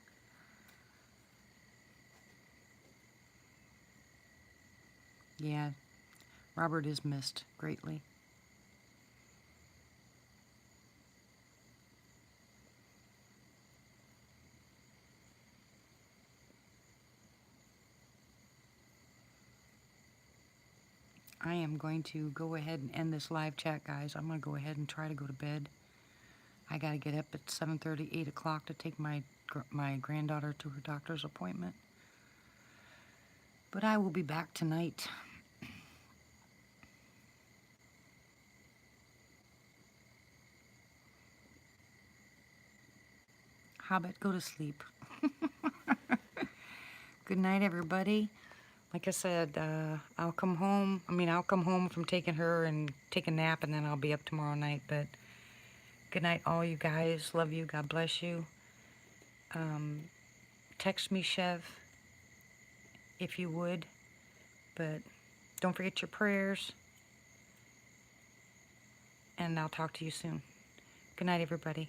Yeah, Robert is missed greatly. I am going to go ahead and end this live chat, guys. I'm going to go ahead and try to go to bed. I got to get up at 7:30, 8 o'clock to take my granddaughter to her doctor's appointment. But I will be back tonight. Hobbit, go to sleep. Good night, everybody. Like I said, I'll come home. I'll come home from taking her and take a nap, and then I'll be up tomorrow night. But good night, all you guys. Love you. God bless you. Text me, Chev, if you would. But don't forget your prayers. And I'll talk to you soon. Good night, everybody.